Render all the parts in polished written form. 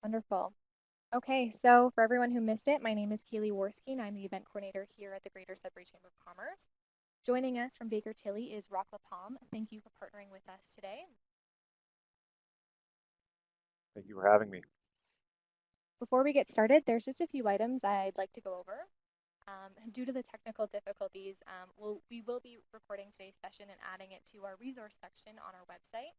Wonderful. Okay, so for everyone who missed it, my name is Kaylee Worski, and I'm the event coordinator here at the Greater Sudbury Chamber of Commerce. Joining us from Baker Tilly is Rock LaPalme. Thank you for partnering with us today. Thank you for having me. Before we get started, there's just a few items I'd like to go over. Due to the technical difficulties, we will be recording today's session and adding it to our resource section on our website.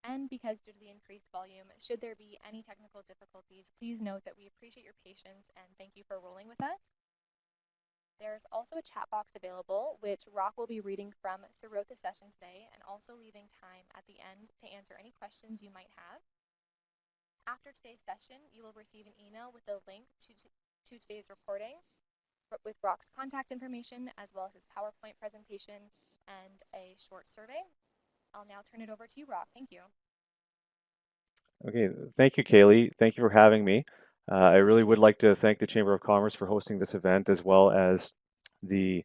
And because due to the increased volume, should there be any technical difficulties, please note that we appreciate your patience and thank you for rolling with us. There's also a chat box available, which Rock will be reading from throughout the session today and also leaving time at the end to answer any questions you might have. After today's session, you will receive an email with a link to today's recording with Rock's contact information, as well as his PowerPoint presentation and a short survey. I'll now turn it over to you, Rock. Thank you. Okay, thank you, Kaylee. Thank you for having me. I really would like to thank the Chamber of Commerce for hosting this event, as well as the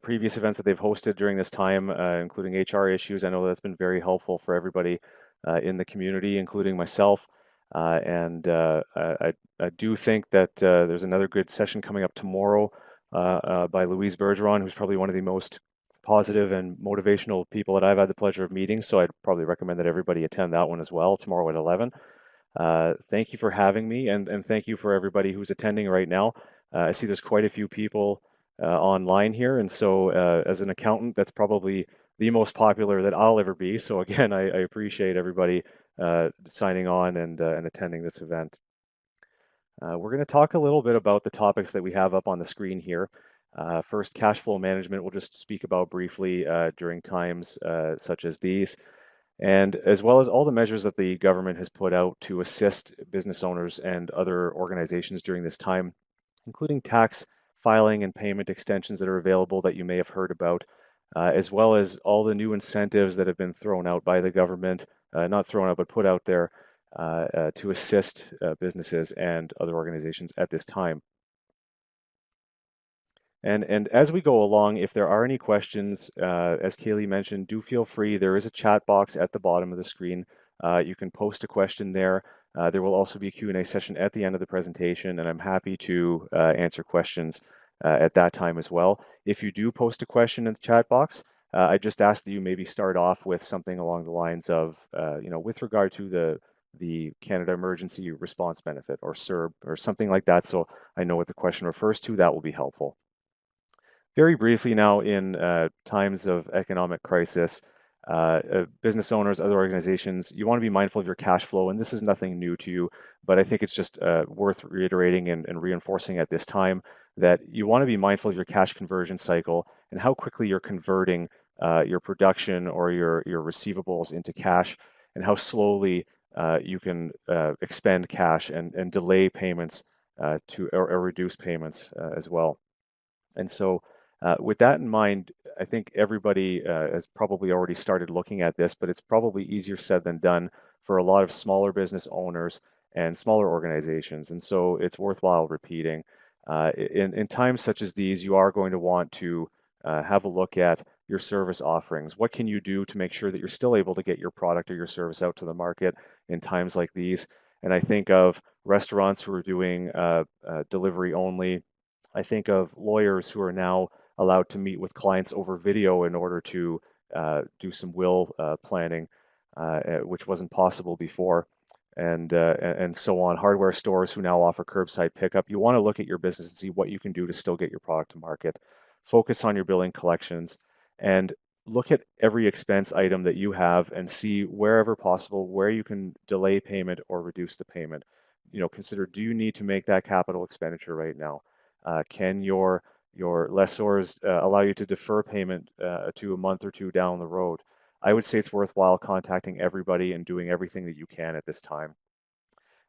previous events that they've hosted during this time, including HR issues. I know that's been very helpful for everybody in the community, including myself. I do think that there's another good session coming up tomorrow by Louise Bergeron, who's probably one of the most positive and motivational people that I've had the pleasure of meeting. So I'd probably recommend that everybody attend that one as well tomorrow at 11. Thank you for having me, and thank you for everybody who's attending right now. I see there's quite a few people online here, and so as an accountant, that's probably the most popular that I'll ever be. So again, I appreciate everybody signing on and attending this event. We're going to talk a little bit about the topics that we have up on the screen here. First, cash flow management, we'll just speak about briefly during times such as these, and as well as all the measures that the government has put out to assist business owners and other organizations during this time, including tax filing and payment extensions that are available that you may have heard about, as well as all the new incentives that have been thrown out by the government, not thrown out, but put out there to assist businesses and other organizations at this time. And as we go along, if there are any questions, as Kaylee mentioned, do feel free. There is a chat box at the bottom of the screen. You can post a question there. There will also be a Q&A session at the end of the presentation, and I'm happy to answer questions at that time as well. If you do post a question in the chat box, I just ask that you maybe start off with something along the lines of, with regard to the Canada Emergency Response Benefit, or CERB, or something like that, so I know what the question refers to. That will be helpful. Very briefly now, in times of economic crisis, business owners, other organizations, you want to be mindful of your cash flow, and this is nothing new to you, but I think it's just worth reiterating and reinforcing at this time that you want to be mindful of your cash conversion cycle and how quickly you're converting your production or your receivables into cash, and how slowly you can expend cash and delay payments or reduce payments as well. And so with that in mind, I think everybody has probably already started looking at this, but it's probably easier said than done for a lot of smaller business owners and smaller organizations. And so it's worthwhile repeating. In times such as these, you are going to want to have a look at your service offerings. What can you do to make sure that you're still able to get your product or your service out to the market in times like these? And I think of restaurants who are doing delivery only. I think of lawyers who are now allowed to meet with clients over video in order to do some will planning, which wasn't possible before, and so on. Hardware stores who now offer curbside pickup. You want to look at your business and see what you can do to still get your product to market. Focus on your billing collections and look at every expense item that you have and see wherever possible where you can delay payment or reduce the payment. Consider, do you need to make that capital expenditure right now? Can your lessors allow you to defer payment to a month or two down the road? I would say it's worthwhile contacting everybody and doing everything that you can at this time.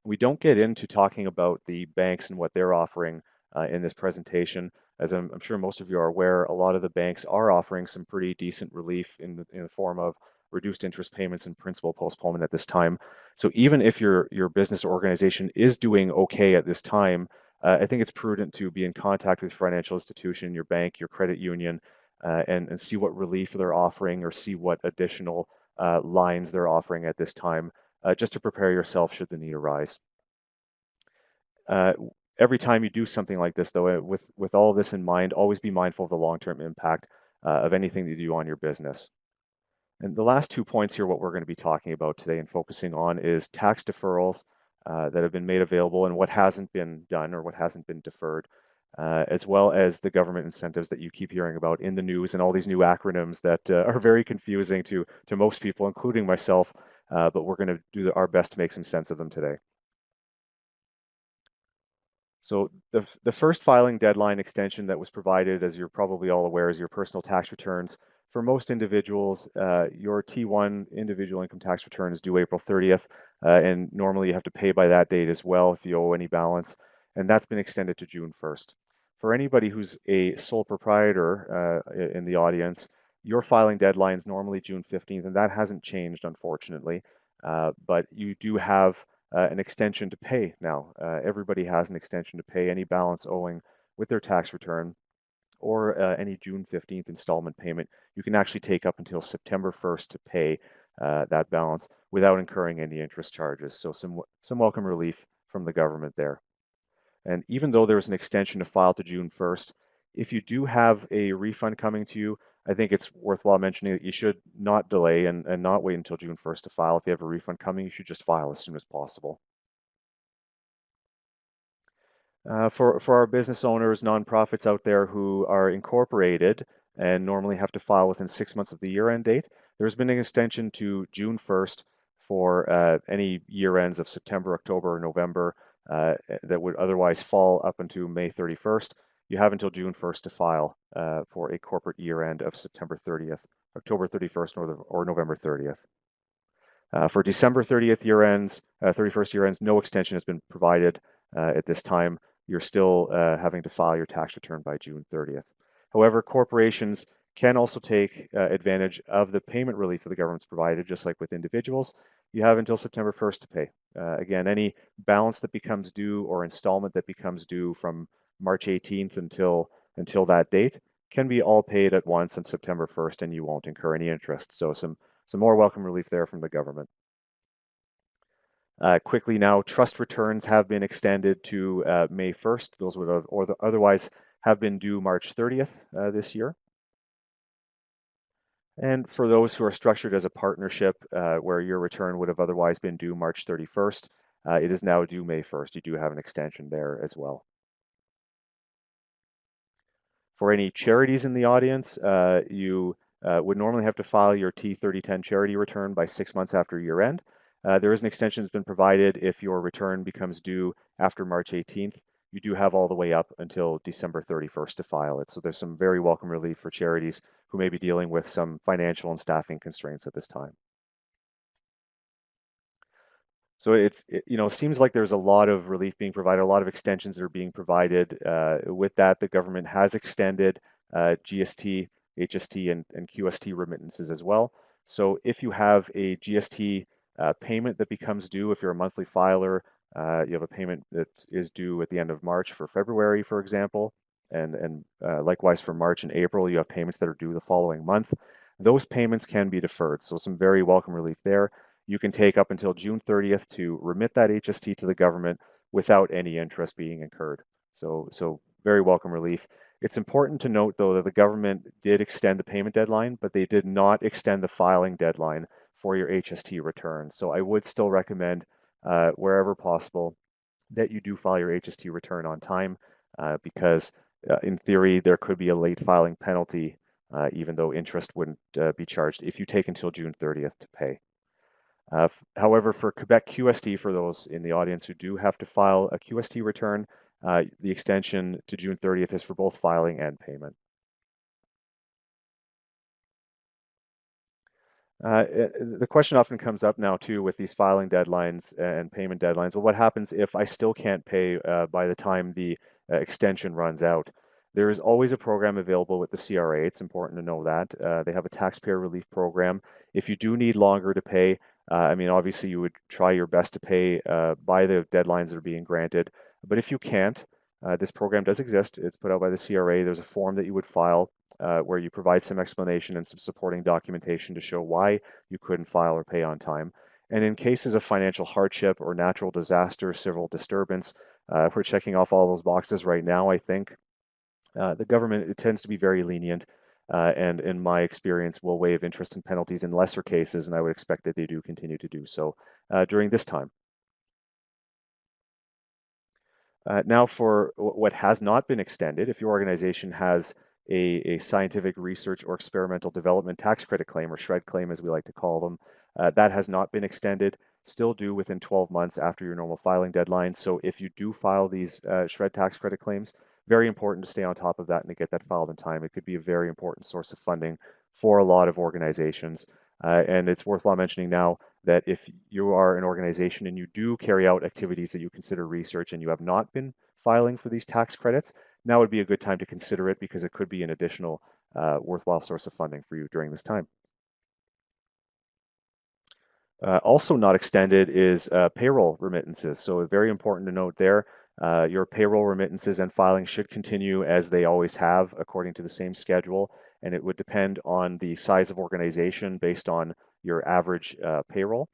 We don't get into talking about the banks and what they're offering in this presentation. As I'm sure most of you are aware, a lot of the banks are offering some pretty decent relief in the form of reduced interest payments and principal postponement at this time. So even if your business or organization is doing okay at this time, I think it's prudent to be in contact with your financial institution, your bank, your credit union, and see what relief they're offering or see what additional lines they're offering at this time just to prepare yourself should the need arise. Uh, every time you do something like this, though, with all of this in mind, always be mindful of the long-term impact of anything that you do on your business. And the last 2 points here, what we're going to be talking about today and focusing on is tax deferrals that have been made available and what hasn't been done or what hasn't been deferred, as well as the government incentives that you keep hearing about in the news and all these new acronyms that are very confusing to most people, including myself, but we're going to do our best to make some sense of them today. So the first filing deadline extension that was provided, as you're probably all aware, is your personal tax returns. For most individuals, your T1 individual income tax return is due April 30th, and normally you have to pay by that date as well if you owe any balance, and that's been extended to June 1st. For anybody who's a sole proprietor in the audience, your filing deadline is normally June 15th, and that hasn't changed, unfortunately, but you do have an extension to pay now. Everybody has an extension to pay any balance owing with their tax return or any June 15th installment payment. You can actually take up until September 1st to pay that balance without incurring any interest charges. So some welcome relief from the government there. And even though there's an extension to file to June 1st, if you do have a refund coming to you, I think it's worthwhile mentioning that you should not delay and not wait until June 1st to file. If you have a refund coming, you should just file as soon as possible. For our business owners, nonprofits out there who are incorporated and normally have to file within 6 months of the year-end date, there's been an extension to June 1st for any year ends of September, October, or November that would otherwise fall up until May 31st. You have until June 1st to file for a corporate year end of September 30th, October 31st, or November 30th. For December 30th year ends, 31st year ends, no extension has been provided at this time. You're still having to file your tax return by June 30th. However, corporations can also take advantage of the payment relief that the government's provided, just like with individuals. You have until September 1st to pay. Again, any balance that becomes due or installment that becomes due from March 18th until that date can be all paid at once on September 1st, and you won't incur any interest. So some more welcome relief there from the government. Quickly now, trust returns have been extended to May 1st. Those would have otherwise have been due March 30th this year. And for those who are structured as a partnership where your return would have otherwise been due March 31st, it is now due May 1st. You do have an extension there as well. For any charities in the audience, you would normally have to file your T3010 charity return by 6 months after year end. There is an extension that's been provided if your return becomes due after March 18th. You do have all the way up until December 31st to file it. So there's some very welcome relief for charities who may be dealing with some financial and staffing constraints at this time. So it seems like there's a lot of relief being provided, a lot of extensions that are being provided. With that, the government has extended GST, HST, and QST remittances as well. So if you have a GST payment that becomes due, if you're a monthly filer, you have a payment that is due at the end of March for February, for example, and likewise for March and April, you have payments that are due the following month. Those payments can be deferred. So some very welcome relief there. You can take up until June 30th to remit that HST to the government without any interest being incurred. So very welcome relief. It's important to note, though, that the government did extend the payment deadline, but they did not extend the filing deadline for your HST return. So I would still recommend, wherever possible, that you do file your HST return on time, because in theory, there could be a late filing penalty, even though interest wouldn't be charged if you take until June 30th to pay. However, for Quebec QST, for those in the audience who do have to file a QST return, the extension to June 30th is for both filing and payment. The question often comes up now too with these filing deadlines and payment deadlines. Well, what happens if I still can't pay by the time the extension runs out? There is always a program available with the CRA. It's important to know that. They have a taxpayer relief program. If you do need longer to pay, obviously you would try your best to pay by the deadlines that are being granted. But if you can't, this program does exist. It's put out by the CRA. There's a form that you would file where you provide some explanation and some supporting documentation to show why you couldn't file or pay on time. And in cases of financial hardship or natural disaster, civil disturbance, if we're checking off all those boxes right now, I think the government it tends to be very lenient, and in my experience, will waive interest and penalties in lesser cases, and I would expect that they do continue to do so during this time. Now, for what has not been extended, if your organization has a scientific research or experimental development tax credit claim, or SHRED claim as we like to call them, that has not been extended, still due within 12 months after your normal filing deadline. So if you do file these SHRED tax credit claims, very important to stay on top of that and to get that filed in time. It could be a very important source of funding for a lot of organizations. And it's worthwhile mentioning now that if you are an organization and you do carry out activities that you consider research and you have not been filing for these tax credits, now would be a good time to consider it because it could be an additional worthwhile source of funding for you during this time. Also not extended is payroll remittances. So very important to note there, your payroll remittances and filing should continue as they always have according to the same schedule, and it would depend on the size of organization based on your average payroll.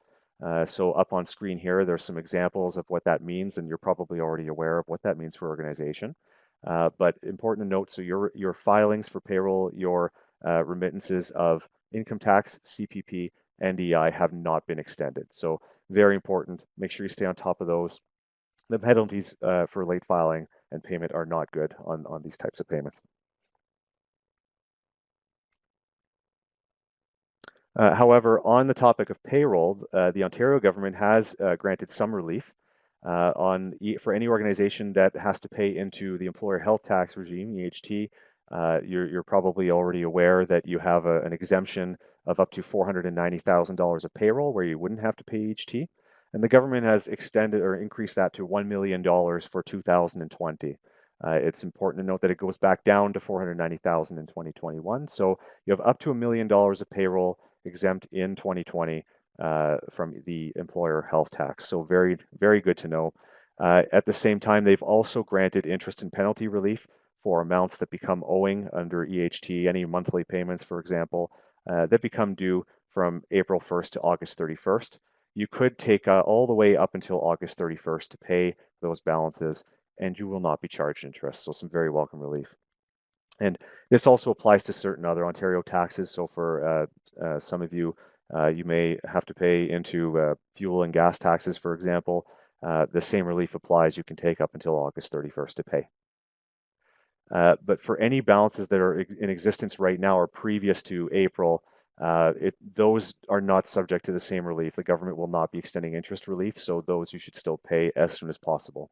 So up on screen here, there's some examples of what that means, and you're probably already aware of what that means for organization. But important to note, so your filings for payroll, your remittances of income tax, CPP, and EI have not been extended. So very important. Make sure you stay on top of those. The penalties for late filing and payment are not good on these types of payments. However, on the topic of payroll, the Ontario government has granted some relief for any organization that has to pay into the employer health tax regime, EHT. You're probably already aware that you have an exemption of up to $490,000 of payroll where you wouldn't have to pay EHT. And the government has extended or increased that to $1 million for 2020. It's important to note that it goes back down to 490,000 in 2021. So you have up to $1 million of payroll exempt in 2020 from the employer health tax. So very, very good to know. At the same time, they've also granted interest and penalty relief for amounts that become owing under EHT, any monthly payments, for example, that become due from April 1st to August 31st. You could take all the way up until August 31st to pay those balances, and you will not be charged interest. So some very welcome relief. And this also applies to certain other Ontario taxes. So for some of you, you may have to pay into fuel and gas taxes, for example. The same relief applies. You can take up until August 31st to pay. But for any balances that are in existence right now or previous to April, those are not subject to the same relief. The government will not be extending interest relief, so those you should still pay as soon as possible.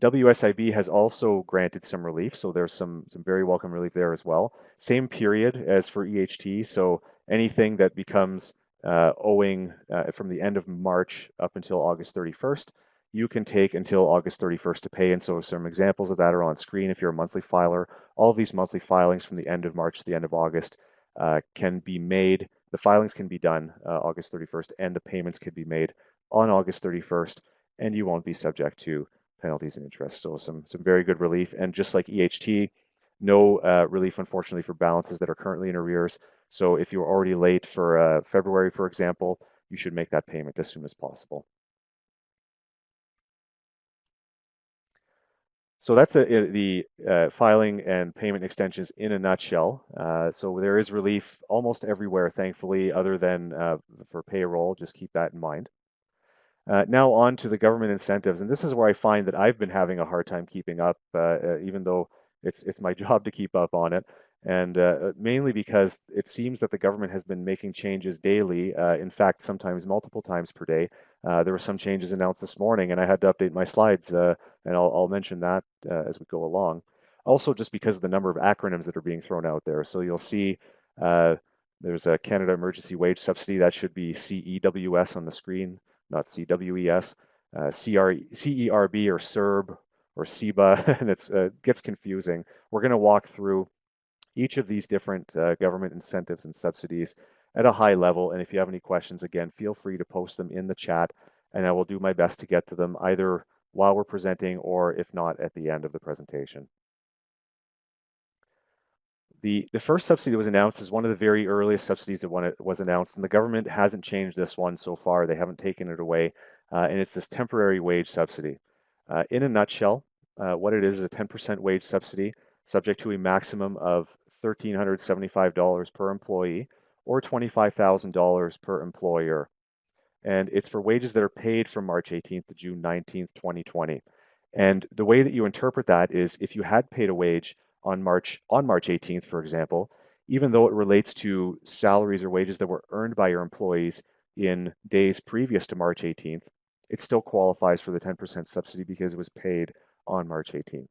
WSIB has also granted some relief, so there's some very welcome relief there as well. Same period as for EHT, so anything that becomes owing from the end of March up until August 31st, you can take until August 31st to pay. And so some examples of that are on screen if you're a monthly filer. All of these monthly filings from the end of March to the end of August can be made. The filings can be done August 31st, and the payments can be made on August 31st, and you won't be subject to penalties and interest. So some very good relief. And just like EHT, no relief, unfortunately, for balances that are currently in arrears. So if you're already late for February, for example, you should make that payment as soon as possible. So that's the filing and payment extensions in a nutshell. So there is relief almost everywhere, thankfully, other than for payroll. Just keep that in mind. Now on to the government incentives, and this is where I find that I've been having a hard time keeping up, even though it's my job to keep up on it, and mainly because it seems that the government has been making changes daily. In fact, sometimes multiple times per day. There were some changes announced this morning, and I had to update my slides, and I'll mention that as we go along. Also, just because of the number of acronyms that are being thrown out there, so you'll see. There's a Canada Emergency Wage Subsidy, that should be CEWS on the screen, not CWES, CERB or CERB or CEBA, and it gets confusing. We're going to walk through each of these different government incentives and subsidies at a high level. And if you have any questions, again, feel free to post them in the chat, and I will do my best to get to them either while we're presenting or if not at the end of the presentation. The first subsidy that was announced is one of the very earliest subsidies that was announced, and the government hasn't changed this one so far. They haven't taken it away, and it's this temporary wage subsidy. In a nutshell, what it is a 10% wage subsidy subject to a maximum of $1,375 per employee or $25,000 per employer. And it's for wages that are paid from March 18th to June 19th, 2020. And the way that you interpret that is if you had paid a wage on March 18th, for example, even though it relates to salaries or wages that were earned by your employees in days previous to March 18th, it still qualifies for the 10% subsidy because it was paid on March 18th.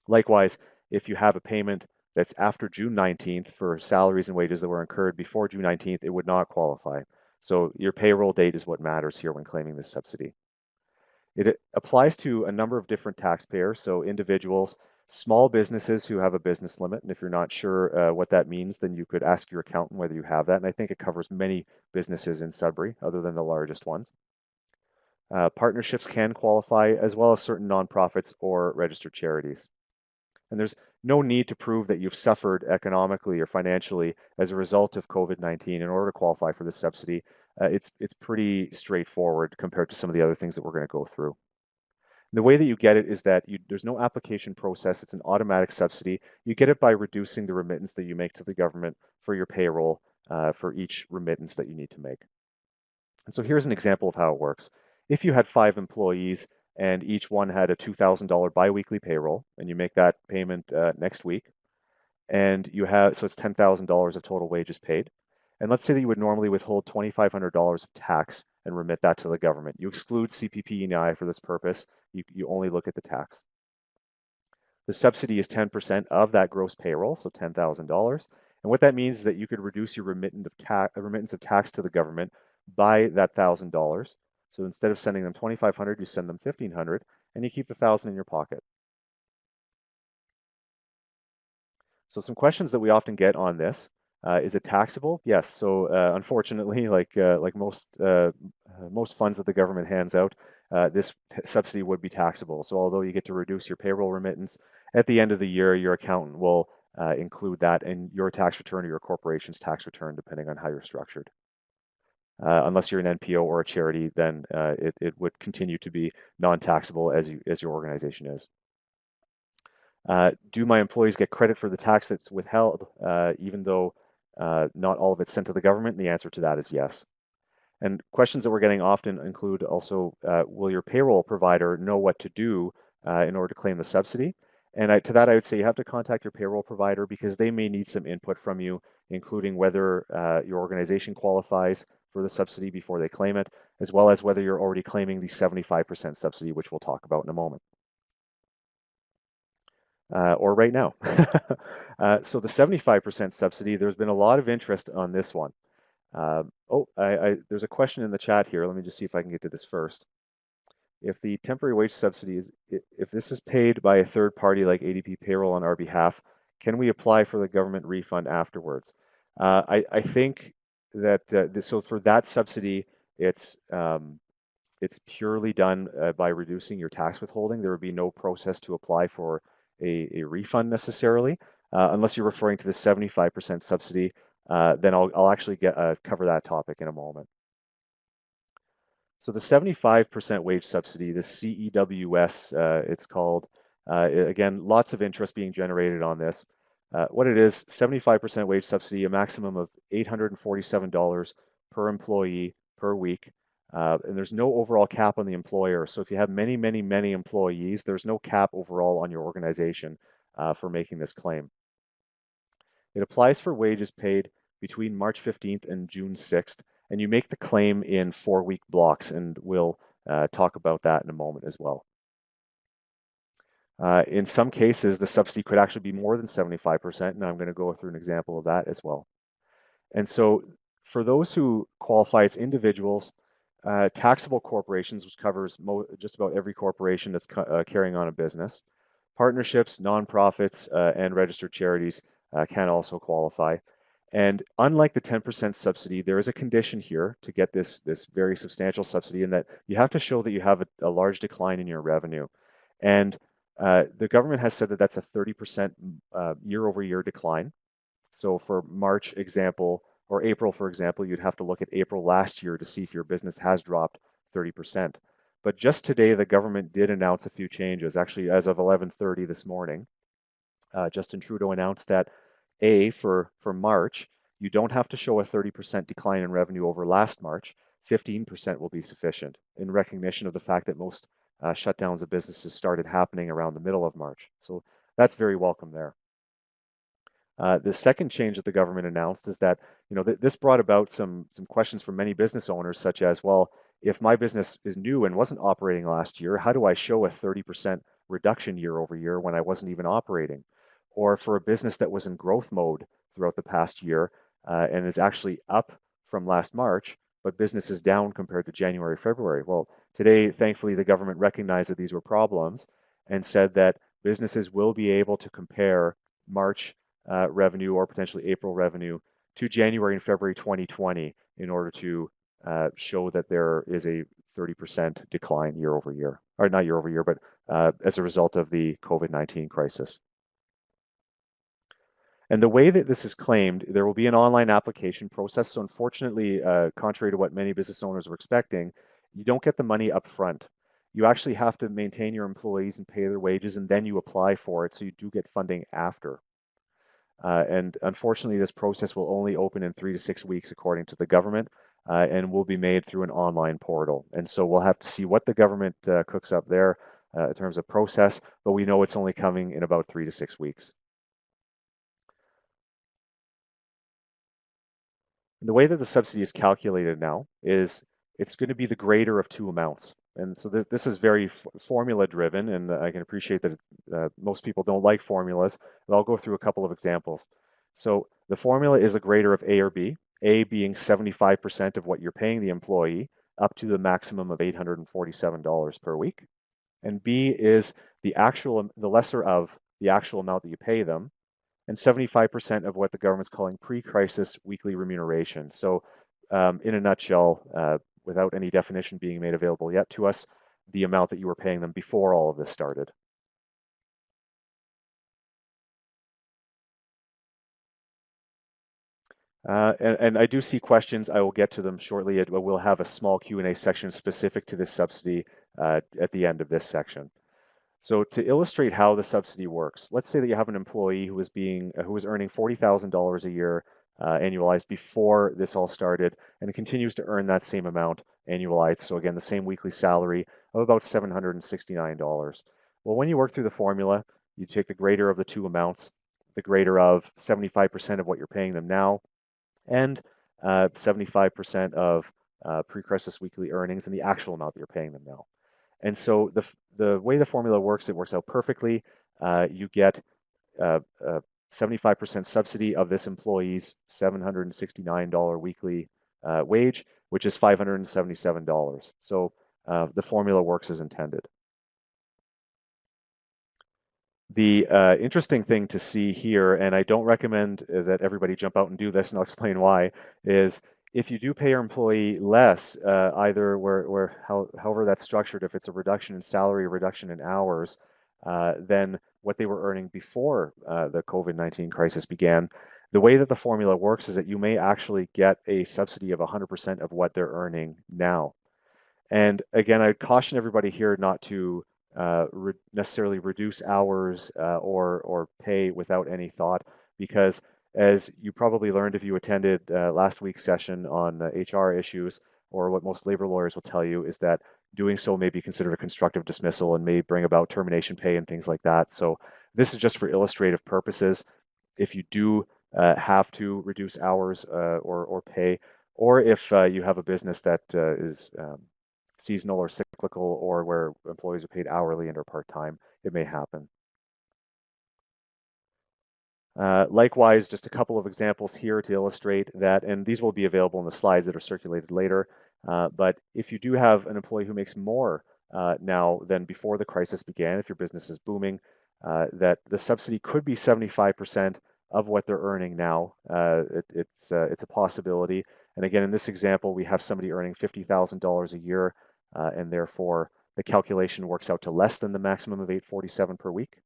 Likewise, if you have a payment that's after June 19th for salaries and wages that were incurred before June 19th, it would not qualify. So your payroll date is what matters here when claiming this subsidy. It applies to a number of different taxpayers, so individuals, small businesses who have a business limit. And if you're not sure what that means, then you could ask your accountant whether you have that. And I think it covers many businesses in Sudbury, other than the largest ones. Partnerships can qualify, as well as certain nonprofits or registered charities. And there's no need to prove that you've suffered economically or financially as a result of COVID-19 in order to qualify for this subsidy. It's pretty straightforward compared to some of the other things that we're going to go through. The way that you get it is that there's no application process. It's an automatic subsidy. You get it by reducing the remittance that you make to the government for your payroll for each remittance that you need to make. And so here's an example of how it works. If you had 5 employees and each one had a $2,000 biweekly payroll, and you make that payment next week, and so it's $10,000 of total wages paid. And let's say that you would normally withhold $2,500 of tax and remit that to the government. You exclude CPP and I for this purpose. You only look at the tax. The subsidy is 10% of that gross payroll, so $10,000. And what that means is that you could reduce your remittance of tax to the government by that $1,000. So instead of sending them $2,500, you send them $1,500, and you keep the $1,000 in your pocket. So some questions that we often get on this: is it taxable? Yes. So unfortunately, like most funds that the government hands out, this subsidy would be taxable. So although you get to reduce your payroll remittance, at the end of the year, your accountant will include that in your tax return or your corporation's tax return, depending on how you're structured. Unless you're an NPO or a charity, then it would continue to be non-taxable as your organization is. Do my employees get credit for the tax that's withheld, even though not all of it's sent to the government? And the answer to that is yes. And questions that we're getting often include also, will your payroll provider know what to do in order to claim the subsidy? And to that, I would say you have to contact your payroll provider because they may need some input from you, including whether your organization qualifies for the subsidy before they claim it, as well as whether you're already claiming the 75% subsidy, which we'll talk about in a moment. Or right now. So the 75% subsidy, there's been a lot of interest on this one. There's a question in the chat here. Let me just see if I can get to this first. If the temporary wage subsidy if this is paid by a third party like ADP Payroll on our behalf, can we apply for the government refund afterwards? I think that so for that subsidy, it's purely done by reducing your tax withholding. There would be no process to apply for a refund necessarily, unless you're referring to the 75% subsidy. Then I'll actually cover that topic in a moment. So the 75% wage subsidy, the CEWS, it's called. Again, lots of interest being generated on this. What it is, 75% wage subsidy, a maximum of $847 per employee per week. And there's no overall cap on the employer. So if you have many, many, many employees, there's no cap overall on your organization for making this claim. It applies for wages paid between March 15th and June 6th, and you make the claim in 4-week blocks, and we'll talk about that in a moment as well. In some cases, the subsidy could actually be more than 75%, and I'm going to go through an example of that as well. And so for those who qualify as individuals, taxable corporations, which covers just about every corporation that's carrying on a business, partnerships, nonprofits, and registered charities can also qualify. And unlike the 10% subsidy, there is a condition here to get this very substantial subsidy, in that you have to show that you have a large decline in your revenue. And The government has said that that's a 30% year-over-year decline. So for March example, or April, for example, you'd have to look at April last year to see if your business has dropped 30%. But just today, the government did announce a few changes. Actually, as of 11:30 this morning, Justin Trudeau announced that for March, you don't have to show a 30% decline in revenue over last March. 15% will be sufficient in recognition of the fact that most shutdowns of businesses started happening around the middle of March. So that's very welcome there. The second change that the government announced is that, this brought about some questions from many business owners, such as, well, if my business is new and wasn't operating last year, how do I show a 30% reduction year over year when I wasn't even operating? Or for a business that was in growth mode throughout the past year and is actually up from last March, but business is down compared to January, February. Well, today, thankfully, the government recognized that these were problems and said that businesses will be able to compare March revenue or potentially April revenue to January and February 2020 in order to show that there is a 30% decline year over year, or not year over year, but as a result of the COVID-19 crisis. And the way that this is claimed, there will be an online application process. So unfortunately, contrary to what many business owners were expecting, you don't get the money up front. You actually have to maintain your employees and pay their wages, and then you apply for it. So you do get funding after. And unfortunately, this process will only open in 3 to 6 weeks, according to the government, and will be made through an online portal. And so we'll have to see what the government cooks up there in terms of process, but we know it's only coming in about 3 to 6 weeks. And the way that the subsidy is calculated now is it's going to be the greater of two amounts. And so this is very formula driven, and I can appreciate that most people don't like formulas, but I'll go through a couple of examples. So the formula is a greater of A or B, A being 75% of what you're paying the employee, up to the maximum of $847 per week. And B is the lesser of the actual amount that you pay them, and 75% of what the government's calling pre-crisis weekly remuneration. So in a nutshell, without any definition being made available yet to us, the amount that you were paying them before all of this started. And I do see questions. I will get to them shortly. We'll have a small Q&A section specific to this subsidy at the end of this section. So to illustrate how the subsidy works, let's say that you have an employee who was earning $40,000 a year annualized before this all started, and continues to earn that same amount annualized. So again, the same weekly salary of about $769. Well, when you work through the formula, you take the greater of the two amounts, the greater of 75% of what you're paying them now, and 75% of pre-crisis weekly earnings and the actual amount that you're paying them now. And so the way the formula works, it works out perfectly. You get 75% subsidy of this employee's $769 weekly wage, which is $577. So the formula works as intended. The interesting thing to see here, and I don't recommend that everybody jump out and do this, and I'll explain why, is if you do pay your employee less, either however that's structured, if it's a reduction in salary, a reduction in hours, than what they were earning before the COVID-19 crisis began, the way that the formula works is that you may actually get a subsidy of 100% of what they're earning now. And again, I'd caution everybody here not to necessarily reduce hours or pay without any thought, because as you probably learned if you attended last week's session on HR issues, or what most labor lawyers will tell you, is that doing so may be considered a constructive dismissal and may bring about termination pay and things like that. So this is just for illustrative purposes. If you do have to reduce hours or pay, or if you have a business that is seasonal or cyclical, or where employees are paid hourly and are part-time, it may happen. Likewise, just a couple of examples here to illustrate that, and these will be available in the slides that are circulated later. But if you do have an employee who makes more now than before the crisis began, if your business is booming, that the subsidy could be 75% of what they're earning now. It's a possibility. And again, in this example, we have somebody earning $50,000 a year, and therefore the calculation works out to less than the maximum of 847 per week.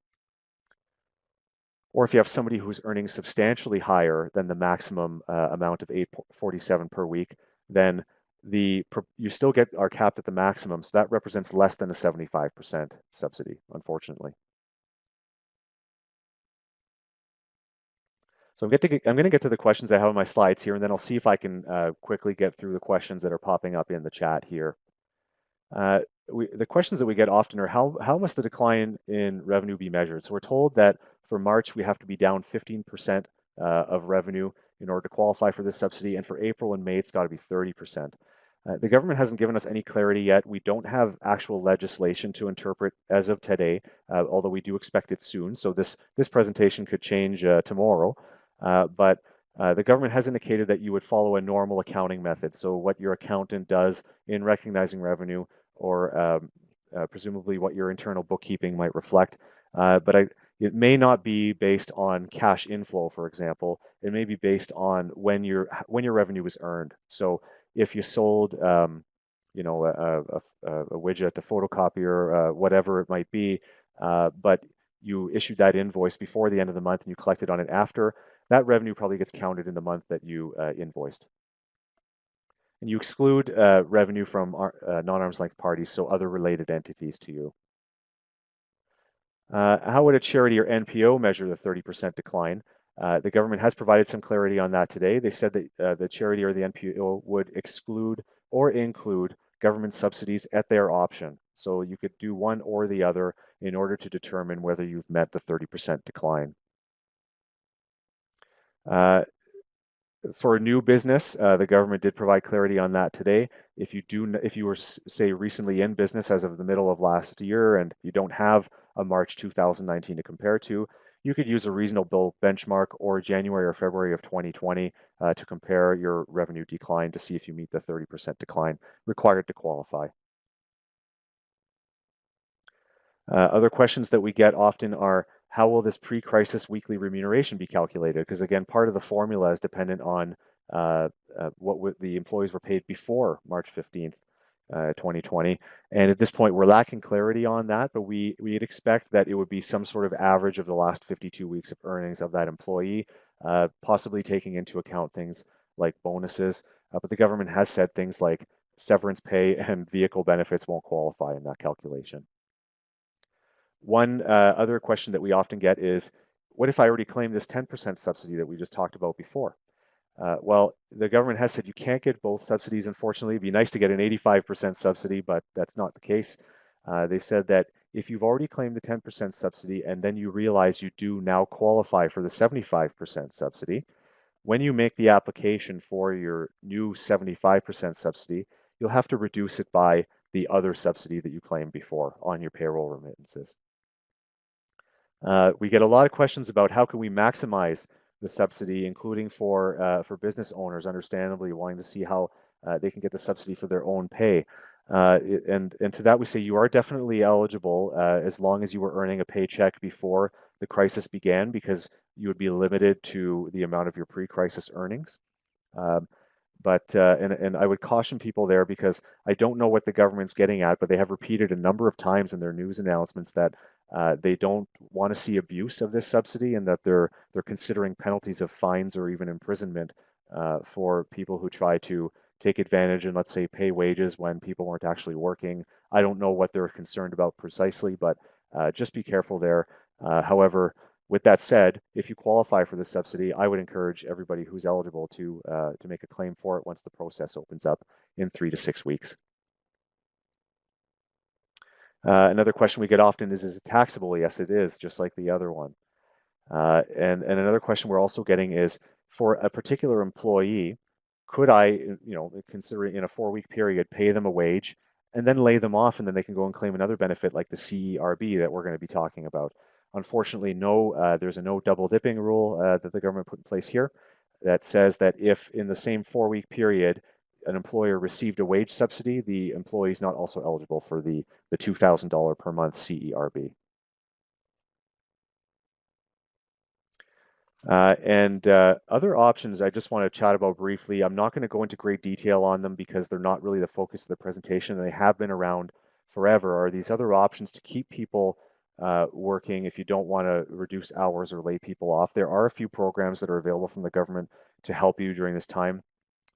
Or if you have somebody who's earning substantially higher than the maximum amount of 847 per week, then you still are capped at the maximum. So that represents less than a 75% subsidy, unfortunately. So I'm going to get to the questions I have on my slides here, and then I'll see if I can quickly get through the questions that are popping up in the chat here. The questions that we get often are how must the decline in revenue be measured? So we're told that for March, we have to be down 15% of revenue in order to qualify for this subsidy, and for April and May, it's got to be 30%. The government hasn't given us any clarity yet. We don't have actual legislation to interpret as of today, although we do expect it soon. So this presentation could change tomorrow. But the government has indicated that you would follow a normal accounting method. So what your accountant does in recognizing revenue, or presumably what your internal bookkeeping might reflect. But it may not be based on cash inflow, for example. It may be based on when your revenue was earned. So if you sold, a widget, a photocopier, whatever it might be, but you issued that invoice before the end of the month and you collected on it after, that revenue probably gets counted in the month that you invoiced. And you exclude revenue from non-arm's length parties, so other related entities to you. How would a charity or NPO measure the 30% decline? The government has provided some clarity on that today. They said that the charity or the NPO would exclude or include government subsidies at their option. So you could do one or the other in order to determine whether you've met the 30% decline. For a new business, the government did provide clarity on that today. If you were, say, recently in business as of the middle of last year and you don't have a March 2019 to compare to, you could use a reasonable benchmark or January or February of 2020 to compare your revenue decline to see if you meet the 30% decline required to qualify. Other questions that we get often are, how will this pre-crisis weekly remuneration be calculated? Because again, part of the formula is dependent on what the employees were paid before March 15th, 2020. And at this point, we're lacking clarity on that, but we'd expect that it would be some sort of average of the last 52 weeks of earnings of that employee, possibly taking into account things like bonuses. But the government has said things like severance pay and vehicle benefits won't qualify in that calculation. One other question that we often get is, what if I already claimed this 10% subsidy that we just talked about before? Well, the government has said you can't get both subsidies, unfortunately. It'd be nice to get an 85% subsidy, but that's not the case. They said that if you've already claimed the 10% subsidy and then you realize you do now qualify for the 75% subsidy, when you make the application for your new 75% subsidy, you'll have to reduce it by the other subsidy that you claimed before on your payroll remittances. We get a lot of questions about how can we maximize the subsidy, including for business owners, understandably wanting to see how they can get the subsidy for their own pay. And to that we say you are definitely eligible as long as you were earning a paycheck before the crisis began, because you would be limited to the amount of your pre-crisis earnings. And I would caution people there, because I don't know what the government's getting at, but they have repeated a number of times in their news announcements that they don't want to see abuse of this subsidy, and that they're considering penalties of fines or even imprisonment for people who try to take advantage and, let's say, pay wages when people weren't actually working. I don't know what they're concerned about precisely, but just be careful there. However, with that said, if you qualify for this subsidy, I would encourage everybody who's eligible to make a claim for it once the process opens up in 3 to 6 weeks. Another question we get often is it taxable? Yes, it is, just like the other one. And another question we're also getting is, for a particular employee, could I, considering in a 4-week period, pay them a wage and then lay them off, and then they can go and claim another benefit like the CERB that we're going to be talking about? Unfortunately, no, there's a no double dipping rule that the government put in place here that says that if in the same 4-week period an employer received a wage subsidy, the employee is not also eligible for the $2,000 per month CERB. Other options I just want to chat about briefly. I'm not going to go into great detail on them because they're not really the focus of the presentation. They have been around forever are these other options to keep people working if you don't want to reduce hours or lay people off. There are a few programs that are available from the government to help you during this time.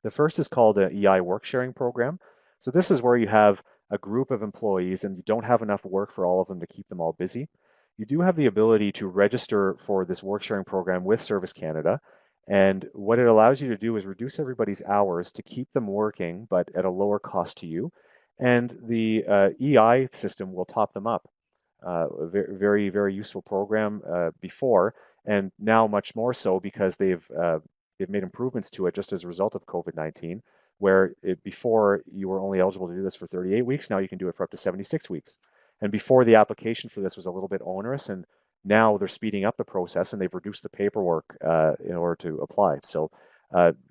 The first is called an EI work sharing program. So this is where you have a group of employees and you don't have enough work for all of them to keep them all busy. You do have the ability to register for this work sharing program with Service Canada. And what it allows you to do is reduce everybody's hours to keep them working, but at a lower cost to you. And the EI system will top them up. A very, very useful program before, and now much more so because they've made improvements to it just as a result of COVID-19, where before you were only eligible to do this for 38 weeks, now you can do it for up to 76 weeks. And before the application for this was a little bit onerous, and now they're speeding up the process and they've reduced the paperwork in order to apply. So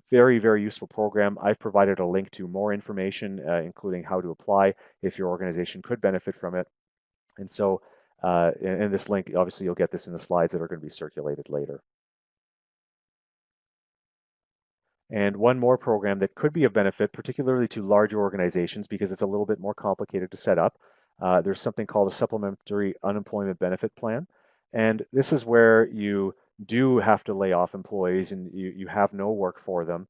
very, very useful program. I've provided a link to more information, including how to apply if your organization could benefit from it. And so in this link, obviously you'll get this in the slides that are going to be circulated later. And one more program that could be of benefit, particularly to larger organizations, because it's a little bit more complicated to set up. There's something called a supplementary unemployment benefit plan. And this is where you do have to lay off employees and you have no work for them.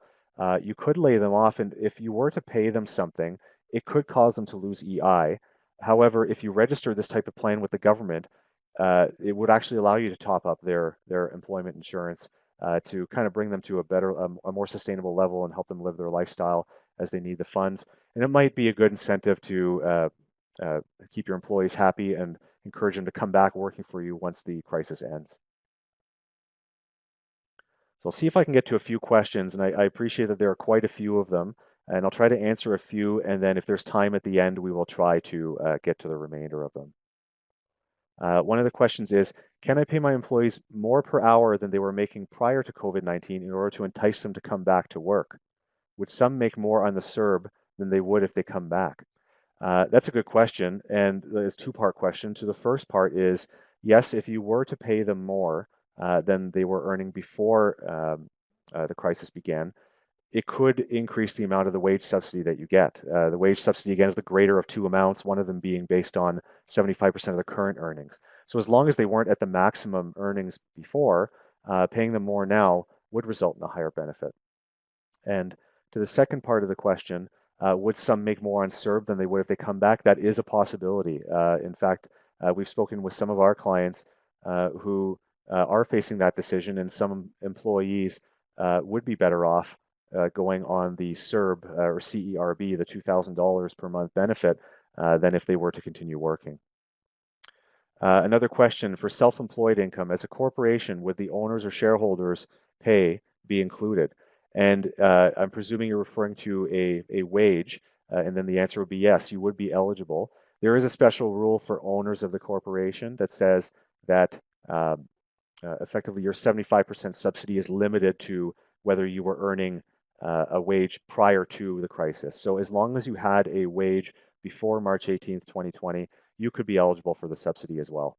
You could lay them off, and if you were to pay them something, it could cause them to lose EI. However, if you register this type of plan with the government, it would actually allow you to top up their employment insurance to kind of bring them to a better, a more sustainable level and help them live their lifestyle as they need the funds. And it might be a good incentive to keep your employees happy and encourage them to come back working for you once the crisis ends. So I'll see if I can get to a few questions, and I appreciate that there are quite a few of them, and I'll try to answer a few, and then if there's time at the end, we will try to get to the remainder of them. One of the questions is, can I pay my employees more per hour than they were making prior to COVID-19 in order to entice them to come back to work? Would some make more on the CERB than they would if they come back? That's a good question, and it's a two-part question. So the first part is, yes, if you were to pay them more than they were earning before the crisis began, it could increase the amount of the wage subsidy that you get. The wage subsidy, again, is the greater of two amounts, one of them being based on 75% of the current earnings. So as long as they weren't at the maximum earnings before, paying them more now would result in a higher benefit. And to the second part of the question, would some make more on CERB than they would if they come back? That is a possibility. In fact, we've spoken with some of our clients who are facing that decision, and some employees would be better off going on the CERB or CERB, the $2,000 per month benefit, than if they were to continue working. Another question for self-employed income. As a corporation, would the owners or shareholders pay be included? And I'm presuming you're referring to a wage, and then the answer would be yes, you would be eligible. There is a special rule for owners of the corporation that says that effectively your 75% subsidy is limited to whether you were earning a wage prior to the crisis. So as long as you had a wage before March 18th, 2020, you could be eligible for the subsidy as well.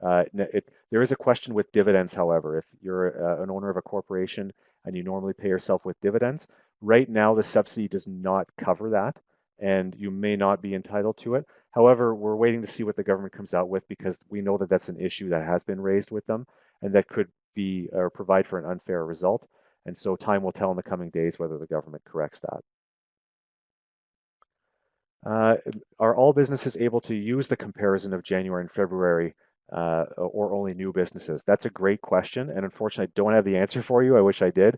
There is a question with dividends, however. If you're an owner of a corporation and you normally pay yourself with dividends, right now the subsidy does not cover that, and you may not be entitled to it. However, we're waiting to see what the government comes out with because we know that that's an issue that has been raised with them and that could be or provide for an unfair result. And so time will tell in the coming days whether the government corrects that. Are all businesses able to use the comparison of January and February or only new businesses? That's a great question, and unfortunately, I don't have the answer for you. I wish I did.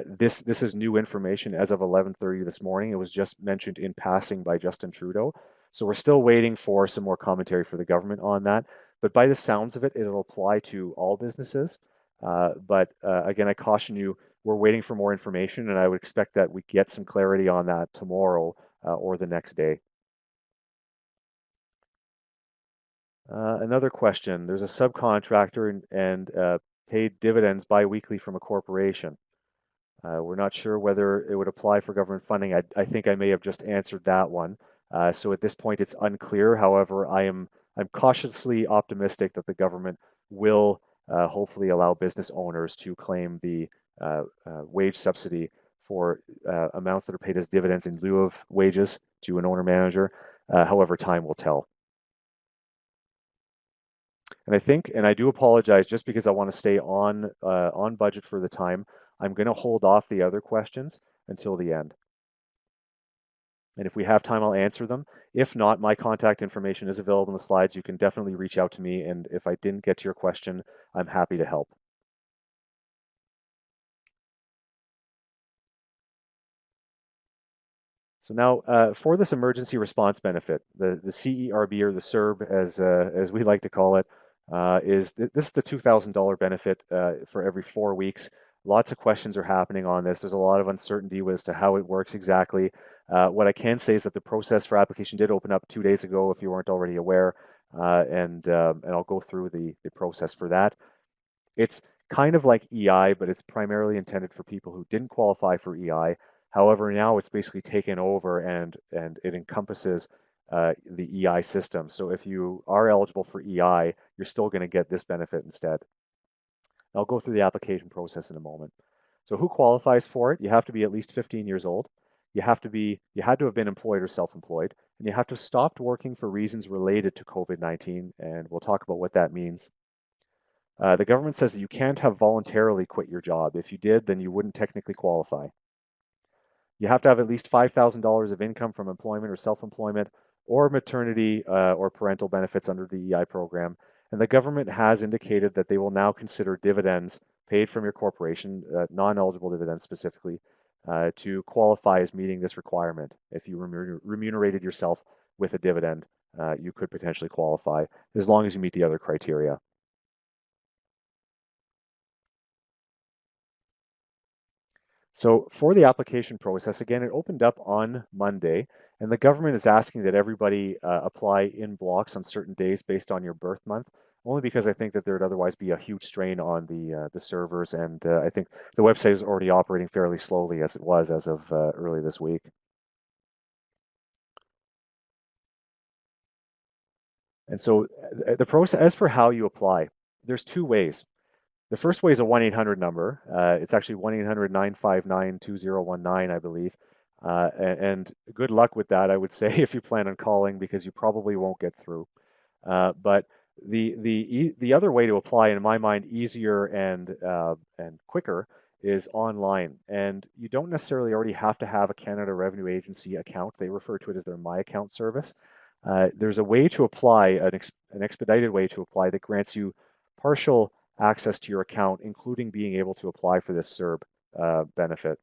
This is new information as of 11:30 this morning. It was just mentioned in passing by Justin Trudeau, so we're still waiting for some more commentary for the government on that. But by the sounds of it, it'll apply to all businesses. But again, I caution you, we're waiting for more information, and I would expect that we get some clarity on that tomorrow or the next day. Another question. There's a subcontractor and paid dividends biweekly from a corporation. We're not sure whether it would apply for government funding. I think I may have just answered that one. So at this point, it's unclear. However, I'm cautiously optimistic that the government will hopefully allow business owners to claim the wage subsidy for amounts that are paid as dividends in lieu of wages to an owner manager. However, time will tell. And I think, and I do apologize, just because I want to stay on budget for the time, I'm going to hold off the other questions until the end. And if we have time, I'll answer them. If not, my contact information is available in the slides. You can definitely reach out to me. And if I didn't get to your question, I'm happy to help. So now for this emergency response benefit, the CERB, or the CERB as we like to call it, this is the $2,000 benefit for every 4 weeks. Lots of questions are happening on this. There's a lot of uncertainty as to how it works exactly. What I can say is that the process for application did open up 2 days ago, if you weren't already aware, and I'll go through the process for that. It's kind of like EI, but it's primarily intended for people who didn't qualify for EI. However, now it's basically taken over and it encompasses the EI system. So if you are eligible for EI, you're still going to get this benefit instead. I'll go through the application process in a moment. So who qualifies for it? You have to be at least 15 years old. You had to have been employed or self-employed, and you have to have stopped working for reasons related to COVID-19, and we'll talk about what that means. The government says that you can't have voluntarily quit your job. If you did, then you wouldn't technically qualify. You have to have at least $5,000 of income from employment or self-employment or maternity or parental benefits under the EI program. And the government has indicated that they will now consider dividends paid from your corporation, non-eligible dividends specifically, to qualify as meeting this requirement. If you remunerated yourself with a dividend, you could potentially qualify as long as you meet the other criteria. So for the application process, again, it opened up on Monday, and the government is asking that everybody apply in blocks on certain days based on your birth month, only because I think that there would otherwise be a huge strain on the servers, and I think the website is already operating fairly slowly as it was as of early this week. And so the process, as for how you apply, there's two ways. The first way is a 1-800 number. It's actually 1-800-959-2019, I believe. And good luck with that, I would say, if you plan on calling, because you probably won't get through. But the other way to apply, in my mind, easier and quicker, is online. And you don't necessarily already have to have a Canada Revenue Agency account. They refer to it as their My Account service. There's a way to apply, an expedited way to apply that grants you partial access to your account, including being able to apply for this CERB benefit.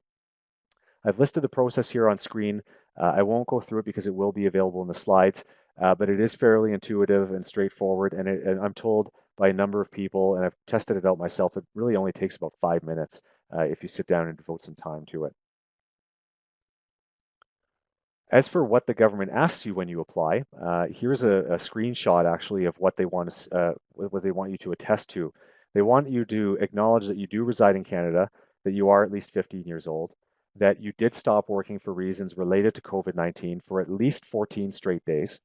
I've listed the process here on screen. I won't go through it because it will be available in the slides, but it is fairly intuitive and straightforward. And I'm told by a number of people, and I've tested it out myself, it really only takes about 5 minutes if you sit down and devote some time to it. As for what the government asks you when you apply, here's a screenshot actually of what they want you to attest to. They want you to acknowledge that you do reside in Canada, that you are at least 15 years old, that you did stop working for reasons related to COVID-19 for at least 14 straight days,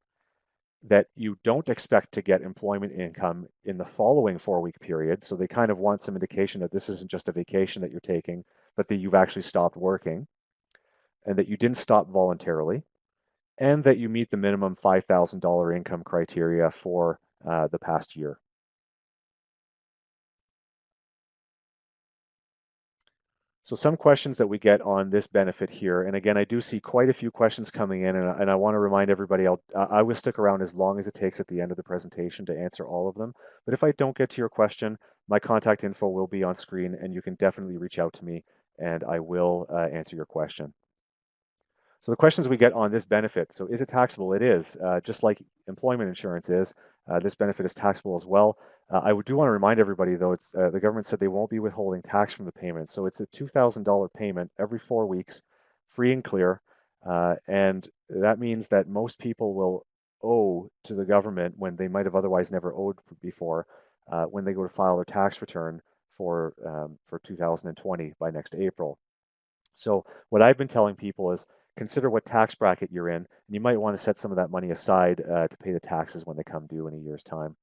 that you don't expect to get employment income in the following 4-week period. So they kind of want some indication that this isn't just a vacation that you're taking, but that you've actually stopped working, and that you didn't stop voluntarily, and that you meet the minimum $5,000 income criteria for the past year. So some questions that we get on this benefit here, and again, I do see quite a few questions coming in, and I want to remind everybody, I will stick around as long as it takes at the end of the presentation to answer all of them. But if I don't get to your question, my contact info will be on screen, and you can definitely reach out to me, and I will answer your question. So the questions we get on this benefit, so is it taxable? It is, just like employment insurance is. This benefit is taxable as well. I do want to remind everybody, though, it's the government said they won't be withholding tax from the payment. So it's a $2,000 payment every 4 weeks, free and clear. And that means that most people will owe to the government when they might have otherwise never owed before, when they go to file their tax return for 2020 by next April. So what I've been telling people is consider what tax bracket you're in, and you might want to set some of that money aside to pay the taxes when they come due in a year's time.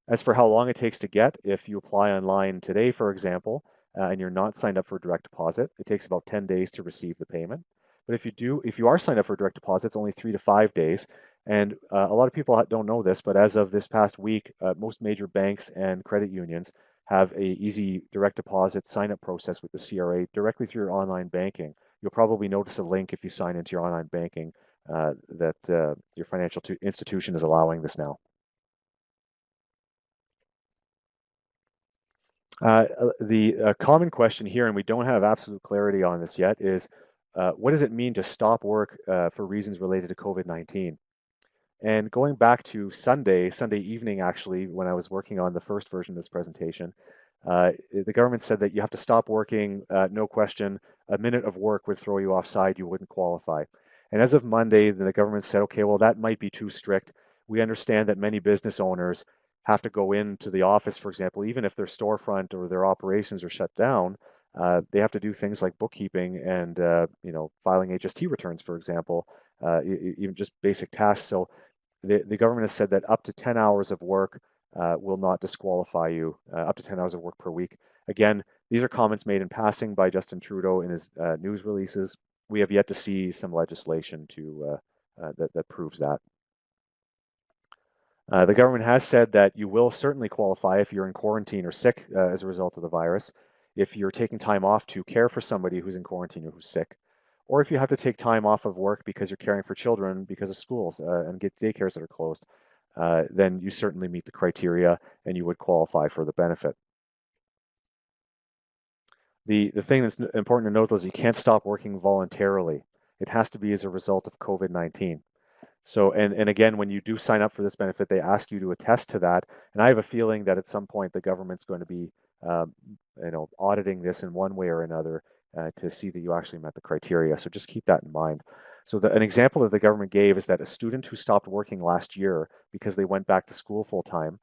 As for how long it takes to get, if you apply online today, for example, and you're not signed up for direct deposit, it takes about 10 days to receive the payment. But if you are signed up for direct deposit, it's only 3 to 5 days. And a lot of people don't know this, but as of this past week, most major banks and credit unions have a easy direct deposit sign up process with the CRA directly through your online banking. You'll probably notice a link if you sign into your online banking that your financial institution is allowing this now. The common question here, and we don't have absolute clarity on this yet, is what does it mean to stop work for reasons related to COVID-19? And going back to Sunday evening, actually, when I was working on the first version of this presentation, the government said that you have to stop working, no question. A minute of work would throw you offside, you wouldn't qualify. And as of Monday, the government said, okay, well, that might be too strict. We understand that many business owners have to go into the office, for example, even if their storefront or their operations are shut down. They have to do things like bookkeeping and filing HST returns, for example, even just basic tasks. So the government has said that up to 10 hours of work will not disqualify you, up to 10 hours of work per week. Again, these are comments made in passing by Justin Trudeau in his news releases. We have yet to see some legislation that proves that. The government has said that you will certainly qualify if you're in quarantine or sick as a result of the virus, if you're taking time off to care for somebody who's in quarantine or who's sick, or if you have to take time off of work because you're caring for children because of schools and get daycares that are closed, then you certainly meet the criteria and you would qualify for the benefit. The thing that's important to note though is you can't stop working voluntarily. It has to be as a result of COVID-19. So, and again, when you do sign up for this benefit, they ask you to attest to that. And I have a feeling that at some point the government's going to be, um, auditing this in one way or another to see that you actually met the criteria. So just keep that in mind. So an example that the government gave is that a student who stopped working last year because they went back to school full time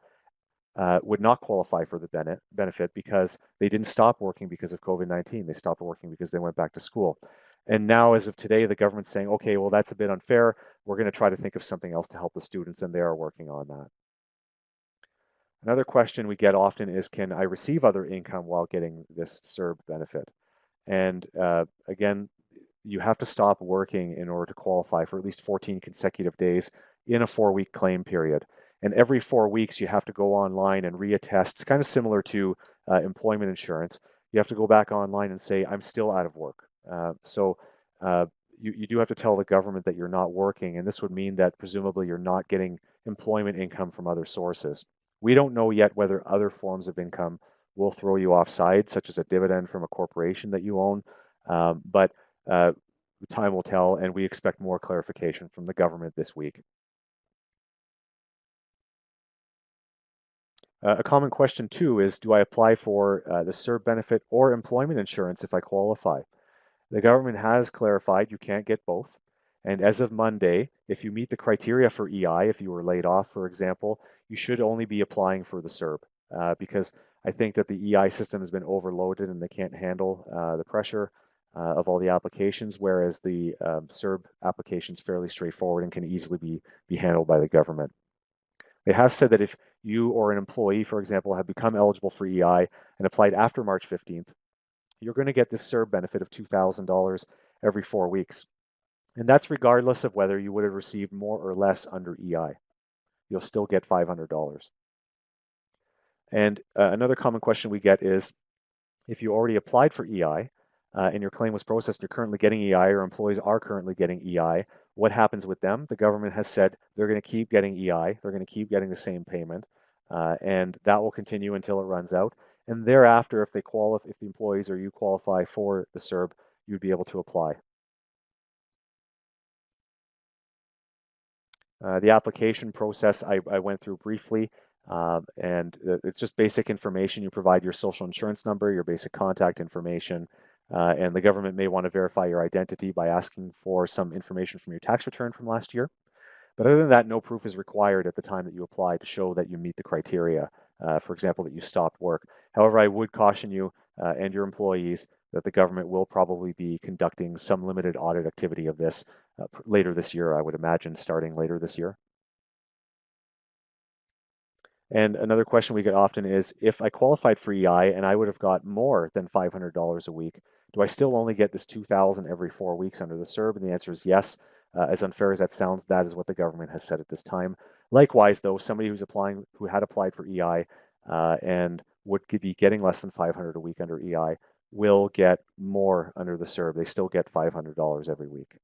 would not qualify for the benefit because they didn't stop working because of COVID-19. They stopped working because they went back to school. And now, as of today, the government's saying, okay, well, that's a bit unfair. We're going to try to think of something else to help the students, and they are working on that. Another question we get often is, can I receive other income while getting this CERB benefit? And again, you have to stop working in order to qualify for at least 14 consecutive days in a 4-week claim period. And every 4 weeks, you have to go online and reattest. It's kind of similar to employment insurance. You have to go back online and say, I'm still out of work. So you do have to tell the government that you're not working, and this would mean that presumably you're not getting employment income from other sources. We don't know yet whether other forms of income will throw you offside, such as a dividend from a corporation that you own. But time will tell, and we expect more clarification from the government this week. A common question too is, do I apply for the CERB benefit or employment insurance if I qualify? The government has clarified you can't get both. And as of Monday, if you meet the criteria for EI, if you were laid off, for example, you should only be applying for the CERB because I think that the EI system has been overloaded and they can't handle the pressure of all the applications, whereas the CERB application is fairly straightforward and can easily be handled by the government. They have said that if you or an employee, for example, have become eligible for EI and applied after March 15th, you're going to get this CERB benefit of $2,000 every 4 weeks. And that's regardless of whether you would have received more or less under EI. You'll still get $500. And another common question we get is, if you already applied for EI and your claim was processed, you're currently getting EI, or employees are currently getting EI, what happens with them? The government has said they're going to keep getting EI, they're going to keep getting the same payment, and that will continue until it runs out. And thereafter, if the employees or you qualify for the CERB, you'd be able to apply. The application process I went through briefly, and it's just basic information. You provide your social insurance number, your basic contact information, and the government may want to verify your identity by asking for some information from your tax return from last year. But other than that, no proof is required at the time that you apply to show that you meet the criteria, for example, that you stopped work. However, I would caution you and your employees that the government will probably be conducting some limited audit activity of this later this year, I would imagine, starting later this year. And another question we get often is, if I qualified for EI and I would have got more than $500 a week, do I still only get this 2,000 every 4 weeks under the CERB? And the answer is yes. As unfair as that sounds, that is what the government has said at this time. Likewise, though, somebody who had applied for EI and would be getting less than 500 a week under EI will get more under the CERB. They still get $500 every week.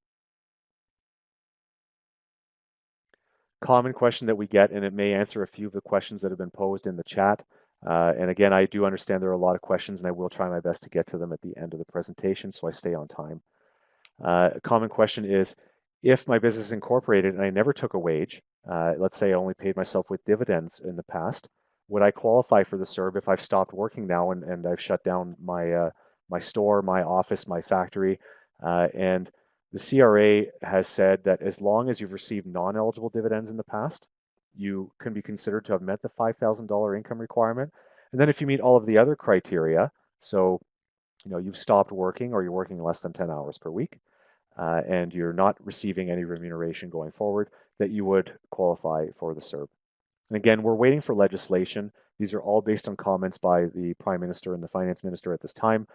Common question that we get, and it may answer a few of the questions that have been posed in the chat. And again, I do understand there are a lot of questions, and I will try my best to get to them at the end of the presentation, so I stay on time. A common question is, if my business is incorporated and I never took a wage, let's say I only paid myself with dividends in the past, would I qualify for the CERB if I've stopped working now and I've shut down my store, my office, my factory? And the CRA has said that as long as you've received non-eligible dividends in the past, you can be considered to have met the $5,000 income requirement. And then if you meet all of the other criteria, so you've stopped working or you're working less than 10 hours per week, and you're not receiving any remuneration going forward, that you would qualify for the CERB. And again, we're waiting for legislation. These are all based on comments by the Prime Minister and the Finance Minister at this time.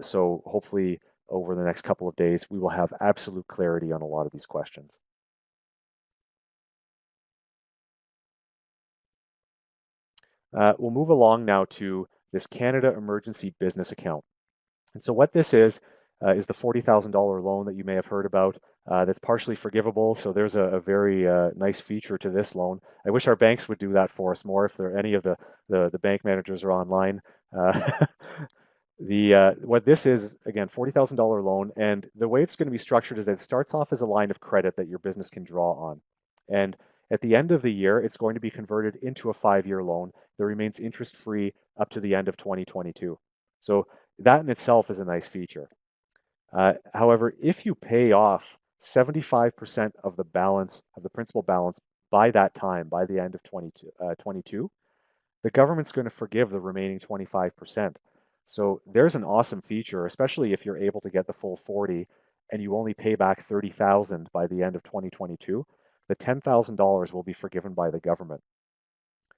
So hopefully over the next couple of days, we will have absolute clarity on a lot of these questions. We'll move along now to this Canada Emergency Business Account. And so what this is the $40,000 loan that you may have heard about that's partially forgivable. So there's a very nice feature to this loan. I wish our banks would do that for us more. If there any of the bank managers are online. What this is, again, $40,000 loan, and the way it's going to be structured is that it starts off as a line of credit that your business can draw on. And at the end of the year, it's going to be converted into a 5-year loan that remains interest-free up to the end of 2022. So that in itself is a nice feature. However, if you pay off 75% of the balance of the principal balance by that time, by the end of 2022, the government's going to forgive the remaining 25%. So there's an awesome feature, especially if you're able to get the full 40 and you only pay back 30,000 by the end of 2022, the $10,000 will be forgiven by the government.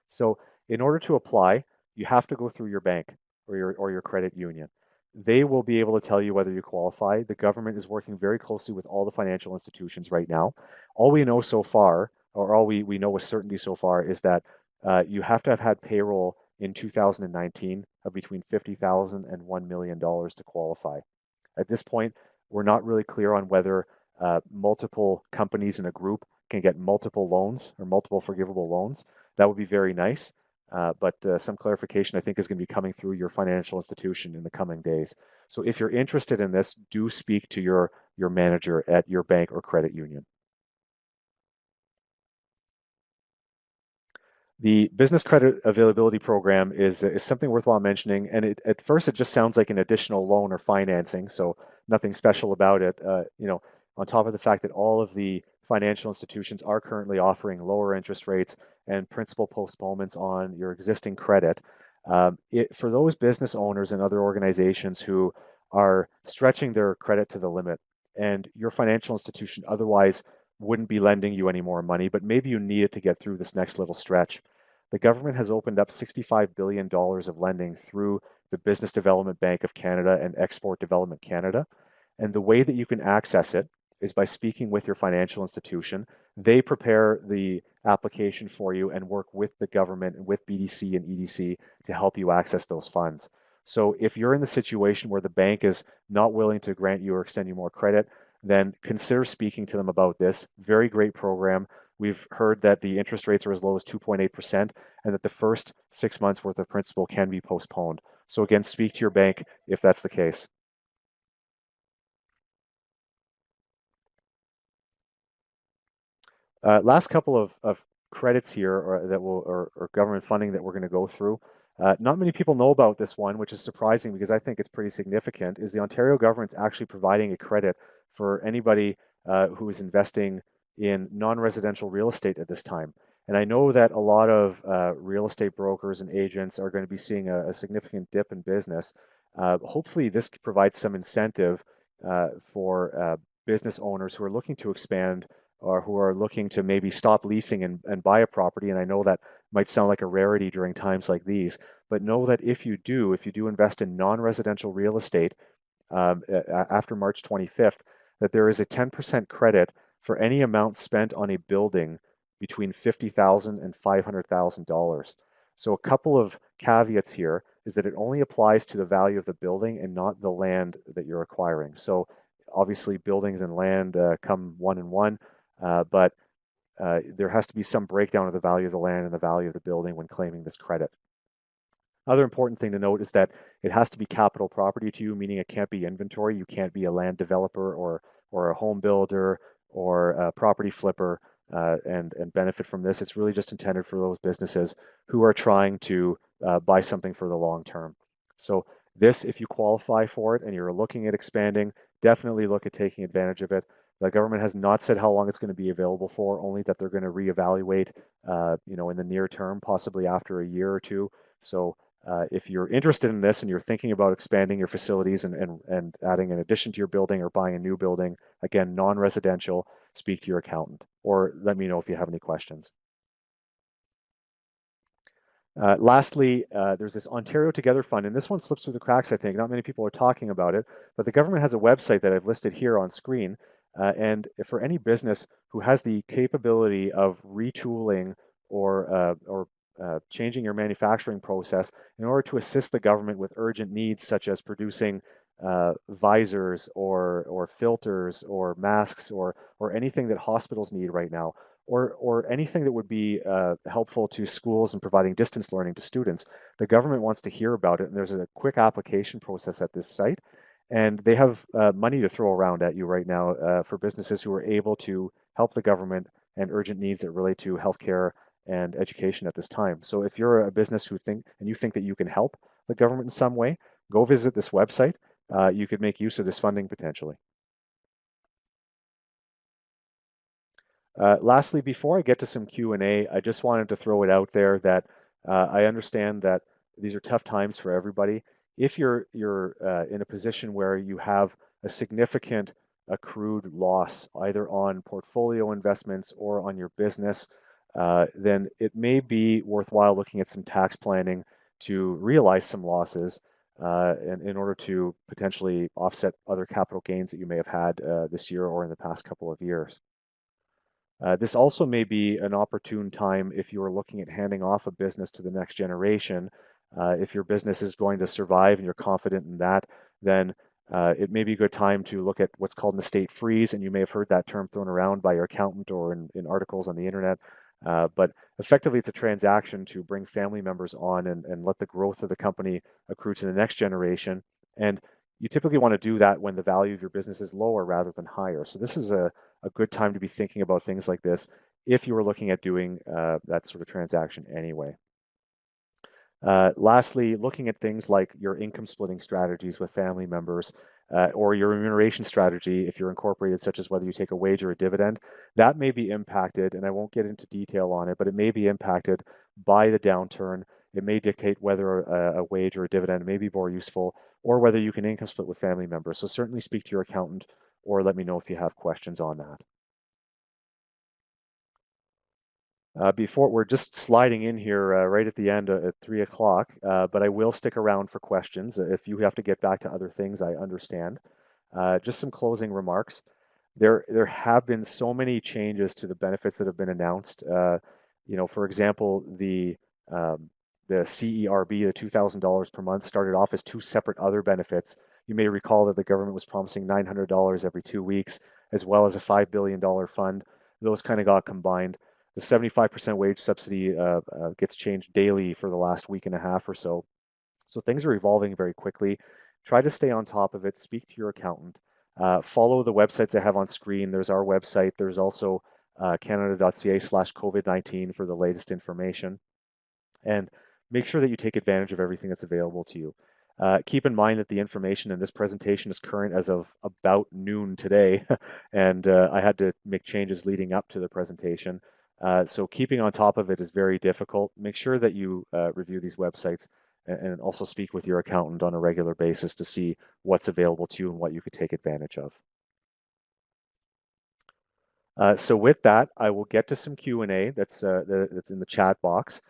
So in order to apply, you have to go through your bank or your credit union. They will be able to tell you whether you qualify. The government is working very closely with all the financial institutions right now. All we know so far, or all we know with certainty so far, is that you have to have had payroll in 2019 of between $50,000 and $1 million to qualify. At this point, we're not really clear on whether multiple companies in a group can get multiple loans or multiple forgivable loans. That would be very nice. But some clarification, I think, is going to be coming through your financial institution in the coming days. So if you're interested in this, do speak to your manager at your bank or credit union. The Business Credit Availability Program is something worthwhile mentioning, and at first it just sounds like an additional loan or financing, so nothing special about it. On top of the fact that all of the financial institutions are currently offering lower interest rates and principal postponements on your existing credit. For those business owners and other organizations who are stretching their credit to the limit, and your financial institution otherwise wouldn't be lending you any more money, but maybe you need it to get through this next little stretch. The government has opened up $65 billion of lending through the Business Development Bank of Canada and Export Development Canada. And the way that you can access it is by speaking with your financial institution. They prepare the application for you and work with the government and with BDC and EDC to help you access those funds. So if you're in the situation where the bank is not willing to grant you or extend you more credit, then consider speaking to them about this. Very great program. We've heard that the interest rates are as low as 2.8% and that the first 6 months worth of principal can be postponed. So again, speak to your bank if that's the case. Last couple of credits here or government funding that we're going to go through. Not many people know about this one, which is surprising because I think it's pretty significant, is the Ontario government's actually providing a credit for anybody who is investing in non-residential real estate at this time. And I know that a lot of real estate brokers and agents are going to be seeing a significant dip in business. Hopefully, this provides some incentive for business owners who are looking to expand or who are looking to maybe stop leasing and buy a property. And I know that might sound like a rarity during times like these, but know that if you do invest in non-residential real estate, after March 25th, that there is a 10% credit for any amount spent on a building between $50,000 and $500,000. So a couple of caveats here is that it only applies to the value of the building and not the land that you're acquiring. So obviously buildings and land come one and one, but there has to be some breakdown of the value of the land and the value of the building when claiming this credit. Other important thing to note is that it has to be capital property to you, meaning it can't be inventory. You can't be a land developer or a home builder or a property flipper and benefit from this. It's really just intended for those businesses who are trying to buy something for the long term. So this, if you qualify for it and you're looking at expanding, definitely look at taking advantage of it. The government has not said how long it's going to be available for, only that they're going to reevaluate, in the near term, possibly after a year or two. So if you're interested in this and you're thinking about expanding your facilities and adding an addition to your building or buying a new building, again, non-residential, speak to your accountant or let me know if you have any questions. Lastly, there's this Ontario Together Fund, and this one slips through the cracks, I think. Not many people are talking about it, but the government has a website that I've listed here on screen. And for any business who has the capability of retooling or changing your manufacturing process in order to assist the government with urgent needs, such as producing visors or filters or masks or anything that hospitals need right now, or anything that would be helpful to schools in providing distance learning to students. The government wants to hear about it, and there's a quick application process at this site. And they have money to throw around at you right now for businesses who are able to help the government and urgent needs that relate to healthcare and education at this time. So if you're a business you think that you can help the government in some way, go visit this website. You could make use of this funding potentially. Lastly, before I get to some Q&A, I just wanted to throw it out there that I understand that these are tough times for everybody. If you're in a position where you have a significant accrued loss, either on portfolio investments or on your business, then it may be worthwhile looking at some tax planning to realize some losses in order to potentially offset other capital gains that you may have had this year or in the past couple of years. This also may be an opportune time if you are looking at handing off a business to the next generation. If your business is going to survive and you're confident in that, then it may be a good time to look at what's called an estate freeze. And you may have heard that term thrown around by your accountant or in articles on the internet. But effectively, it's a transaction to bring family members on and let the growth of the company accrue to the next generation. And you typically want to do that when the value of your business is lower rather than higher. So this is a good time to be thinking about things like this if you were looking at doing that sort of transaction anyway. Lastly, looking at things like your income splitting strategies with family members or your remuneration strategy, if you're incorporated, such as whether you take a wage or a dividend, that may be impacted, and I won't get into detail on it, but it may be impacted by the downturn. It may dictate whether a wage or a dividend may be more useful or whether you can income split with family members. So certainly speak to your accountant or let me know if you have questions on that. Before we're just sliding in here right at the end at 3 o'clock, but I will stick around for questions. If you have to get back to other things, I understand. Just some closing remarks. There have been so many changes to the benefits that have been announced. For example, the CERB, the $2,000 per month, started off as two separate other benefits. You may recall that the government was promising $900 every 2 weeks, as well as a $5 billion fund. Those kind of got combined. The 75% wage subsidy gets changed daily for the last week and a half or so. So things are evolving very quickly. Try to stay on top of it. Speak to your accountant. Follow the websites I have on screen. There's our website. There's also canada.ca/COVID-19 for the latest information. And make sure that you take advantage of everything that's available to you. Keep in mind that the information in this presentation is current as of about noon today, and I had to make changes leading up to the presentation. So keeping on top of it is very difficult. Make sure that you review these websites and also speak with your accountant on a regular basis to see what's available to you and what you could take advantage of. So with that, I will get to some Q&A that's in the chat box.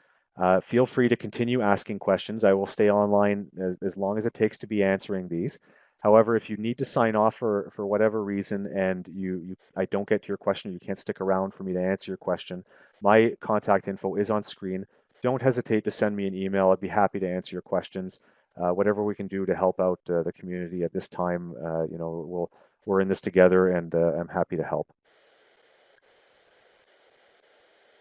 Feel free to continue asking questions. I will stay online as long as it takes to be answering these. However, if you need to sign off for whatever reason and I don't get to your question, you can't stick around for me to answer your question, my contact info is on screen. Don't hesitate to send me an email. I'd be happy to answer your questions. Whatever we can do to help out the community at this time, we're in this together, and I'm happy to help.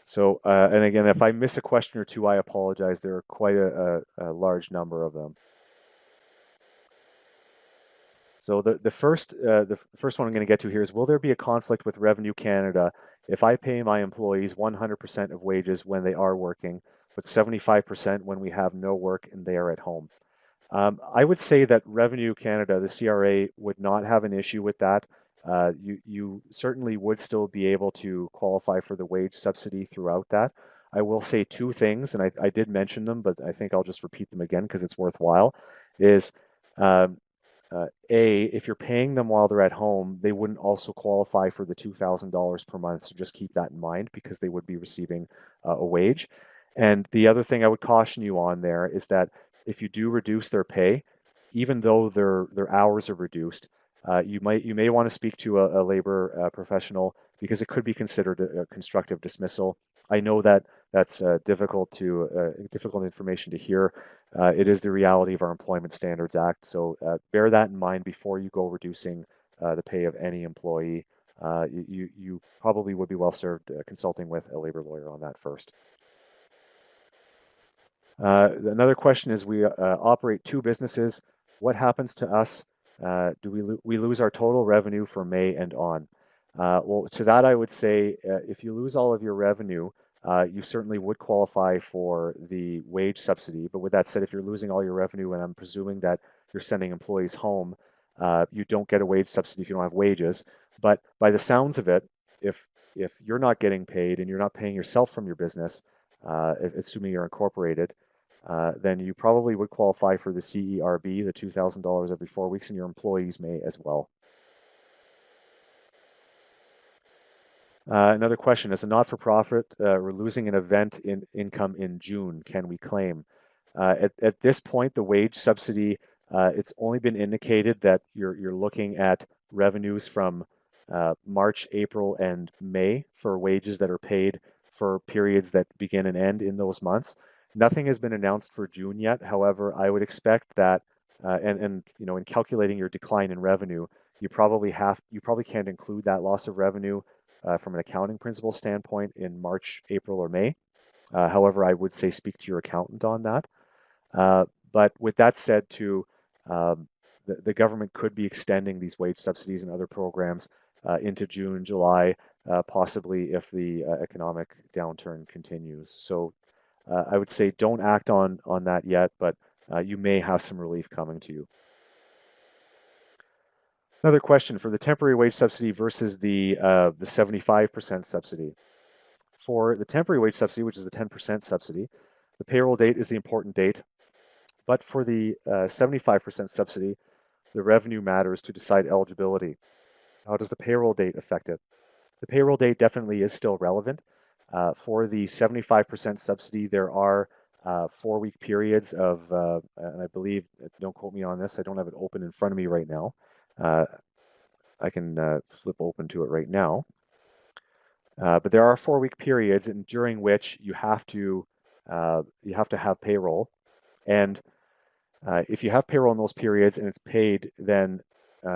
So, and again, if I miss a question or two, I apologize. There are quite a large number of them. So the first one I'm going to get to here is, will there be a conflict with Revenue Canada if I pay my employees 100% of wages when they are working, but 75% when we have no work and they are at home? I would say that Revenue Canada, the CRA, would not have an issue with that. You certainly would still be able to qualify for the wage subsidy throughout that. I will say two things, and I did mention them, but I think I'll just repeat them again because it's worthwhile. Is um, if you're paying them while they're at home, they wouldn't also qualify for the $2,000 per month. So just keep that in mind because they would be receiving a wage. And the other thing I would caution you on there is that if you do reduce their pay, even though their hours are reduced, you may want to speak to a labor professional because it could be considered a constructive dismissal. I know that that's difficult information to hear. It is the reality of our Employment Standards Act, so bear that in mind before you go reducing the pay of any employee. You probably would be well served consulting with a labor lawyer on that first. Another question is, we operate two businesses. What happens to us? Do we lose our total revenue for May and on? Well, to that I would say, if you lose all of your revenue, you certainly would qualify for the wage subsidy. But with that said, if you're losing all your revenue, and I'm presuming that you're sending employees home, you don't get a wage subsidy if you don't have wages. But by the sounds of it, if if you're not getting paid and you're not paying yourself from your business, assuming you're incorporated, then you probably would qualify for the CERB, the $2,000 every 4 weeks, and your employees may as well. Another question, as a not-for-profit, we're losing an event in income in June. Can we claim? At this point, the wage subsidy, it's only been indicated that you're looking at revenues from March, April, and May for wages that are paid for periods that begin and end in those months. Nothing has been announced for June yet. However, I would expect that, and in calculating your decline in revenue, you probably can't include that loss of revenue from an accounting principle standpoint in March, April, or May. However, I would say speak to your accountant on that. But with that said, too, the government could be extending these wage subsidies and other programs into June, July, possibly if the economic downturn continues. So I would say don't act on that yet, but you may have some relief coming to you. Another question, for the temporary wage subsidy versus the 75% subsidy. For the temporary wage subsidy, which is the 10% subsidy, the payroll date is the important date. But for the 75% subsidy, the revenue matters to decide eligibility. How does the payroll date affect it? The payroll date definitely is still relevant. For the 75% subsidy, there are 4-week periods of, and I believe, don't quote me on this, I don't have it open in front of me right now. I can flip open to it right now. But there are 4-week periods, and during which you have to have payroll. And if you have payroll in those periods and it's paid, then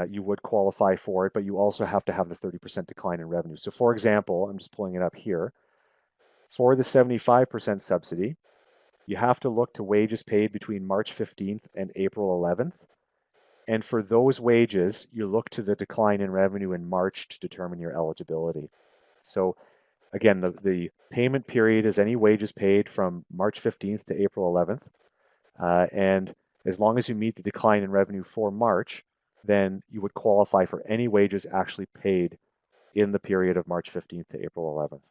you would qualify for it, but you also have to have the 30% decline in revenue. So for example, I'm just pulling it up here. For the 75% subsidy, you have to look to wages paid between March 15th and April 11th. And for those wages, you look to the decline in revenue in March to determine your eligibility. So again, the payment period is any wages paid from March 15th to April 11th. And as long as you meet the decline in revenue for March, then you would qualify for any wages actually paid in the period of March 15th to April 11th.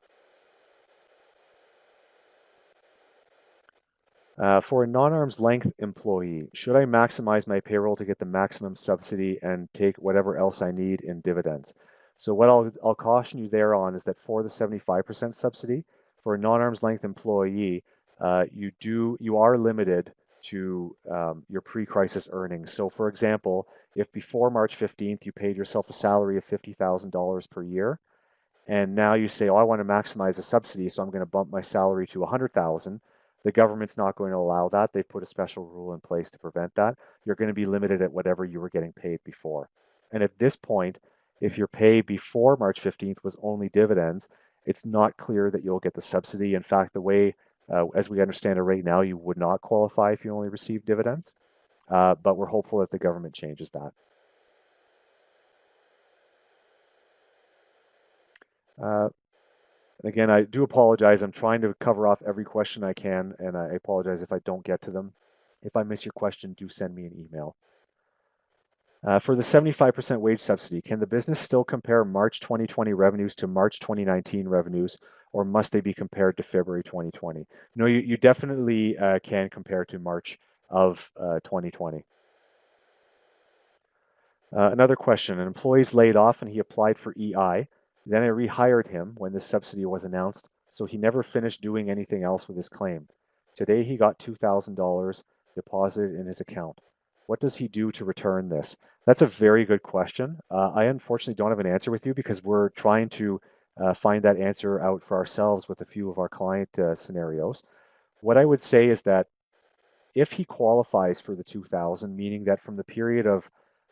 For a non-arm's length employee, should I maximize my payroll to get the maximum subsidy and take whatever else I need in dividends? So what I'll caution you there on is that for the 75% subsidy, for a non-arm's length employee, you are limited to your pre-crisis earnings. So for example, if before March 15th you paid yourself a salary of $50,000 per year, and now you say, oh, I want to maximize the subsidy, so I'm going to bump my salary to 100,000. The government's not going to allow that. They've put a special rule in place to prevent that. You're going to be limited at whatever you were getting paid before. And at this point, if your pay before March 15th was only dividends, it's not clear that you'll get the subsidy. In fact, the way, as we understand it right now, you would not qualify if you only received dividends. But we're hopeful that the government changes that. Uh, Again, I do apologize. I'm trying to cover off every question I can, and I apologize if I don't get to them. If I miss your question, do send me an email. For the 75% wage subsidy, can the business still compare March 2020 revenues to March 2019 revenues, or must they be compared to February 2020? No, you definitely can compare to March of 2020. Another question, an employee is laid off and he applied for EI. Then I rehired him when this subsidy was announced, so he never finished doing anything else with his claim. Today he got $2,000 deposited in his account. What does he do to return this? That's a very good question. I unfortunately don't have an answer with you because we're trying to find that answer out for ourselves with a few of our client scenarios. What I would say is that if he qualifies for the 2000, meaning that from the period of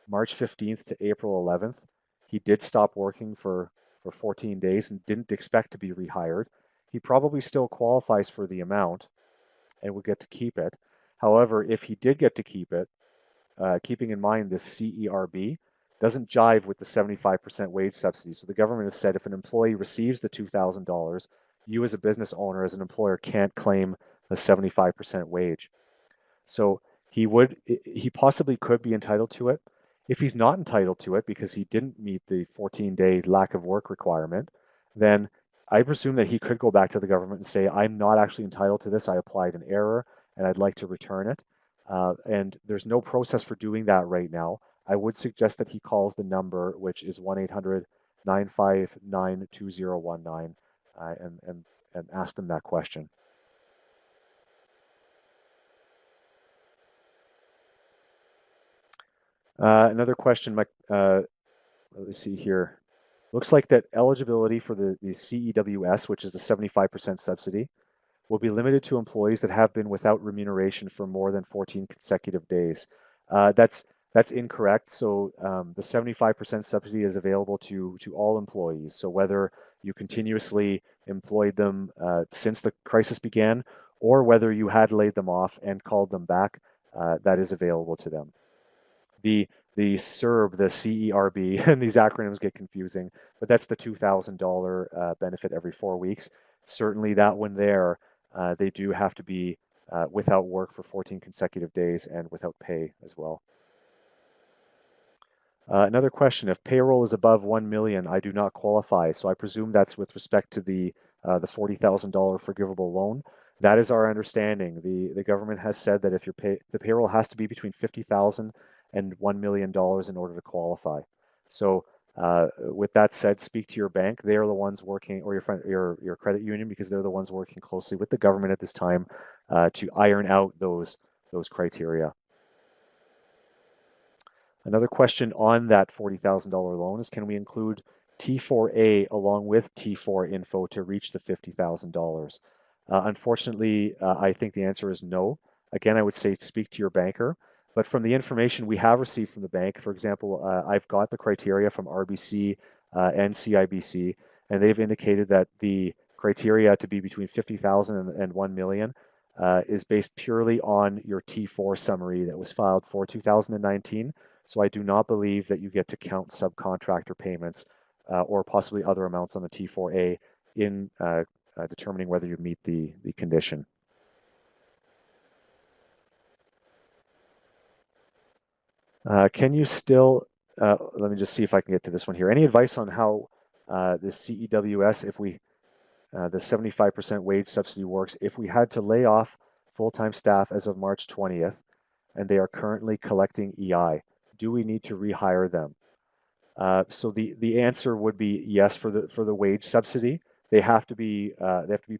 March 15th to April 11th, he did stop working for 14 days and didn't expect to be rehired, he probably still qualifies for the amount and would get to keep it. However, if he did get to keep it, keeping in mind this CERB doesn't jive with the 75% wage subsidy. So the government has said if an employee receives the $2,000, you as a business owner, as an employer, can't claim the 75% wage. So he possibly could be entitled to it. If he's not entitled to it because he didn't meet the 14-day lack of work requirement, then I presume that he could go back to the government and say, I'm not actually entitled to this. I applied an error and I'd like to return it. And there's no process for doing that right now. I would suggest that he calls the number, which is 1-800-959-2019, and ask them that question. Another question, let's see here. Looks like that eligibility for the CEWS, which is the 75% subsidy, will be limited to employees that have been without remuneration for more than 14 consecutive days. That's incorrect. So the 75% subsidy is available to all employees. So whether you continuously employed them since the crisis began, or whether you had laid them off and called them back, that is available to them. The CERB, the CERB, and these acronyms get confusing, but that's the $2,000 benefit every 4 weeks. Certainly that one there, they do have to be without work for 14 consecutive days and without pay as well. Another question, if payroll is above 1 million, I do not qualify. So I presume that's with respect to the $40,000 forgivable loan. That is our understanding. The government has said that if the payroll has to be between 50,000 and $1 million in order to qualify. So with that said, speak to your bank. They are the ones working, or your credit union, because they're the ones working closely with the government at this time to iron out those criteria. Another question on that $40,000 loan is, can we include T4A along with T4 info to reach the $50,000? Unfortunately, I think the answer is no. Again, I would say speak to your banker. But from the information we have received from the bank, for example, I've got the criteria from RBC and CIBC, and they've indicated that the criteria to be between 50,000 and 1 million is based purely on your T4 summary that was filed for 2019. So I do not believe that you get to count subcontractor payments or possibly other amounts on the T4A in determining whether you meet the condition. Can you still, let me just see if I can get to this one here. Any advice on how the CEWS, if we, the 75% wage subsidy works, if we had to lay off full-time staff as of March 20th and they are currently collecting EI? Do we need to rehire them? So the answer would be yes for the wage subsidy. They have to be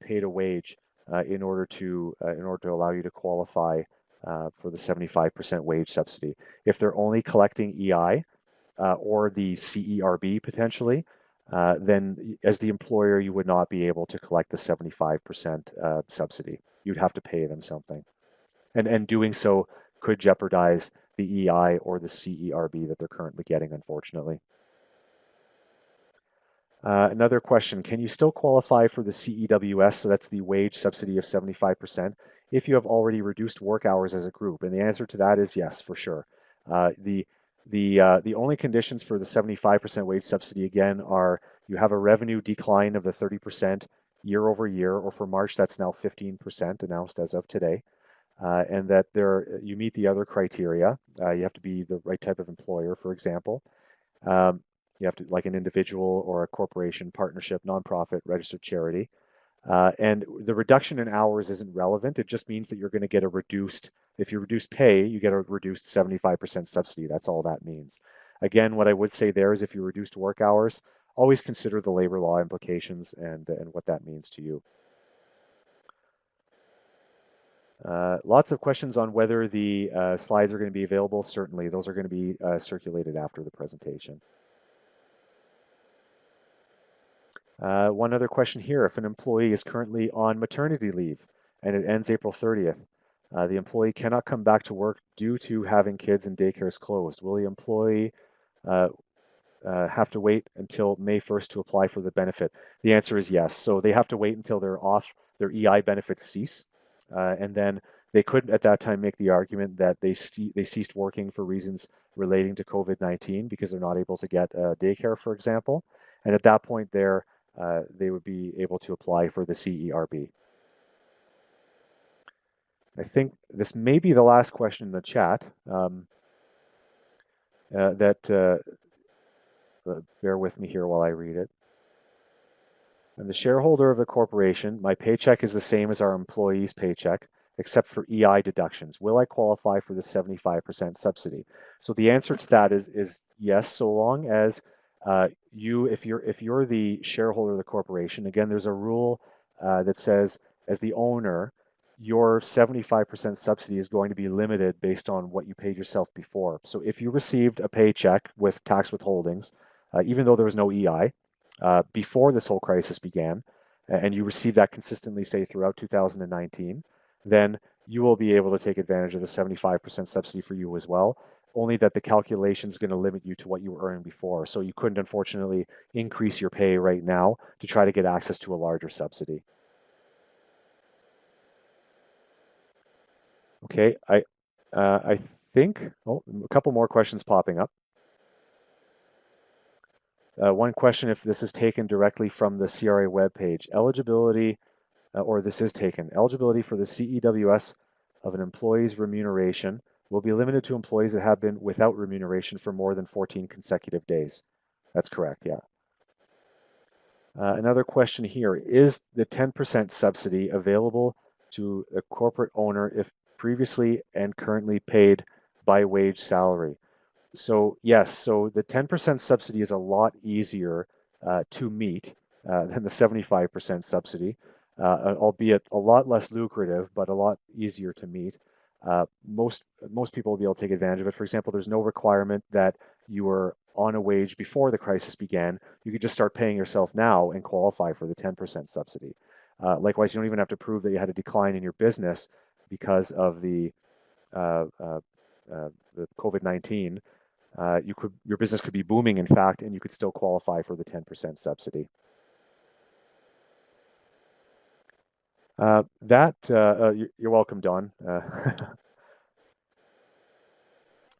paid a wage in order to allow you to qualify for the 75% wage subsidy. If they're only collecting EI or the CERB potentially, then as the employer, you would not be able to collect the 75% subsidy. You'd have to pay them something. And doing so could jeopardize the EI or the CERB that they're currently getting, unfortunately. Another question, can you still qualify for the CEWS, so that's the wage subsidy of 75%, if you have already reduced work hours as a group? And the answer to that is yes, for sure. The only conditions for the 75% wage subsidy, again, are you have a revenue decline of the 30% year over year, or for March, that's now 15% announced as of today, and that you meet the other criteria. You have to be the right type of employer, for example. Um, you have to, like an individual or a corporation, partnership, nonprofit, registered charity. And the reduction in hours isn't relevant. It just means that you're going to get a reduced, if you reduce pay, you get a reduced 75% subsidy. That's all that means. Again, what I would say there is if you reduced work hours, always consider the labor law implications and what that means to you. Lots of questions on whether the slides are going to be available. Certainly, those are going to be circulated after the presentation. One other question here. If an employee is currently on maternity leave and it ends April 30th, the employee cannot come back to work due to having kids and daycares closed. Will the employee uh, have to wait until May 1st to apply for the benefit? The answer is yes. So they have to wait until they're off, their EI benefits cease, and then they could at that time make the argument that they ceased working for reasons relating to COVID-19 because they're not able to get daycare, for example. And at that point they would be able to apply for the CERB. I think this may be the last question in the chat. Bear with me here while I read it. I'm the shareholder of the corporation. My paycheck is the same as our employee's paycheck, except for EI deductions. Will I qualify for the 75% subsidy? So the answer to that is yes, so long as if you're the shareholder of the corporation. Again, there's a rule that says, as the owner, your 75% subsidy is going to be limited based on what you paid yourself before. So if you received a paycheck with tax withholdings, even though there was no EI, before this whole crisis began, and you receive that consistently, say, throughout 2019, then you will be able to take advantage of the 75% subsidy for you as well, only that the calculation is going to limit you to what you were earning before. So you couldn't, unfortunately, increase your pay right now to try to get access to a larger subsidy. Okay, I think, a couple more questions popping up. One question, if this is taken directly from the CRA webpage, eligibility, or this is taken, eligibility for the CEWS of an employee's remuneration will be limited to employees that have been without remuneration for more than 14 consecutive days. That's correct, yeah. Another question here, is the 10% subsidy available to a corporate owner if previously and currently paid by wage salary? So yes, so the 10% subsidy is a lot easier to meet than the 75% subsidy, albeit a lot less lucrative, but a lot easier to meet. Most people will be able to take advantage of it. For example, there's no requirement that you were on a wage before the crisis began. You could just start paying yourself now and qualify for the 10% subsidy. Likewise, you don't even have to prove that you had a decline in your business because of the COVID-19. Your business could be booming, in fact, and you could still qualify for the 10% subsidy. You're welcome, Don.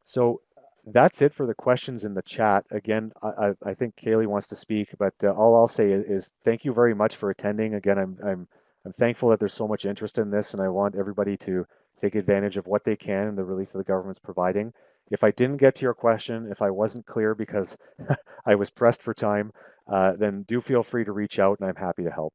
So that's it for the questions in the chat. Again, I think Kaylee wants to speak, but all I'll say is thank you very much for attending. Again, I'm thankful that there's so much interest in this, and I want everybody to take advantage of what they can and the relief that the government's providing. If I didn't get to your question, if I wasn't clear because I was pressed for time, then do feel free to reach out, and I'm happy to help.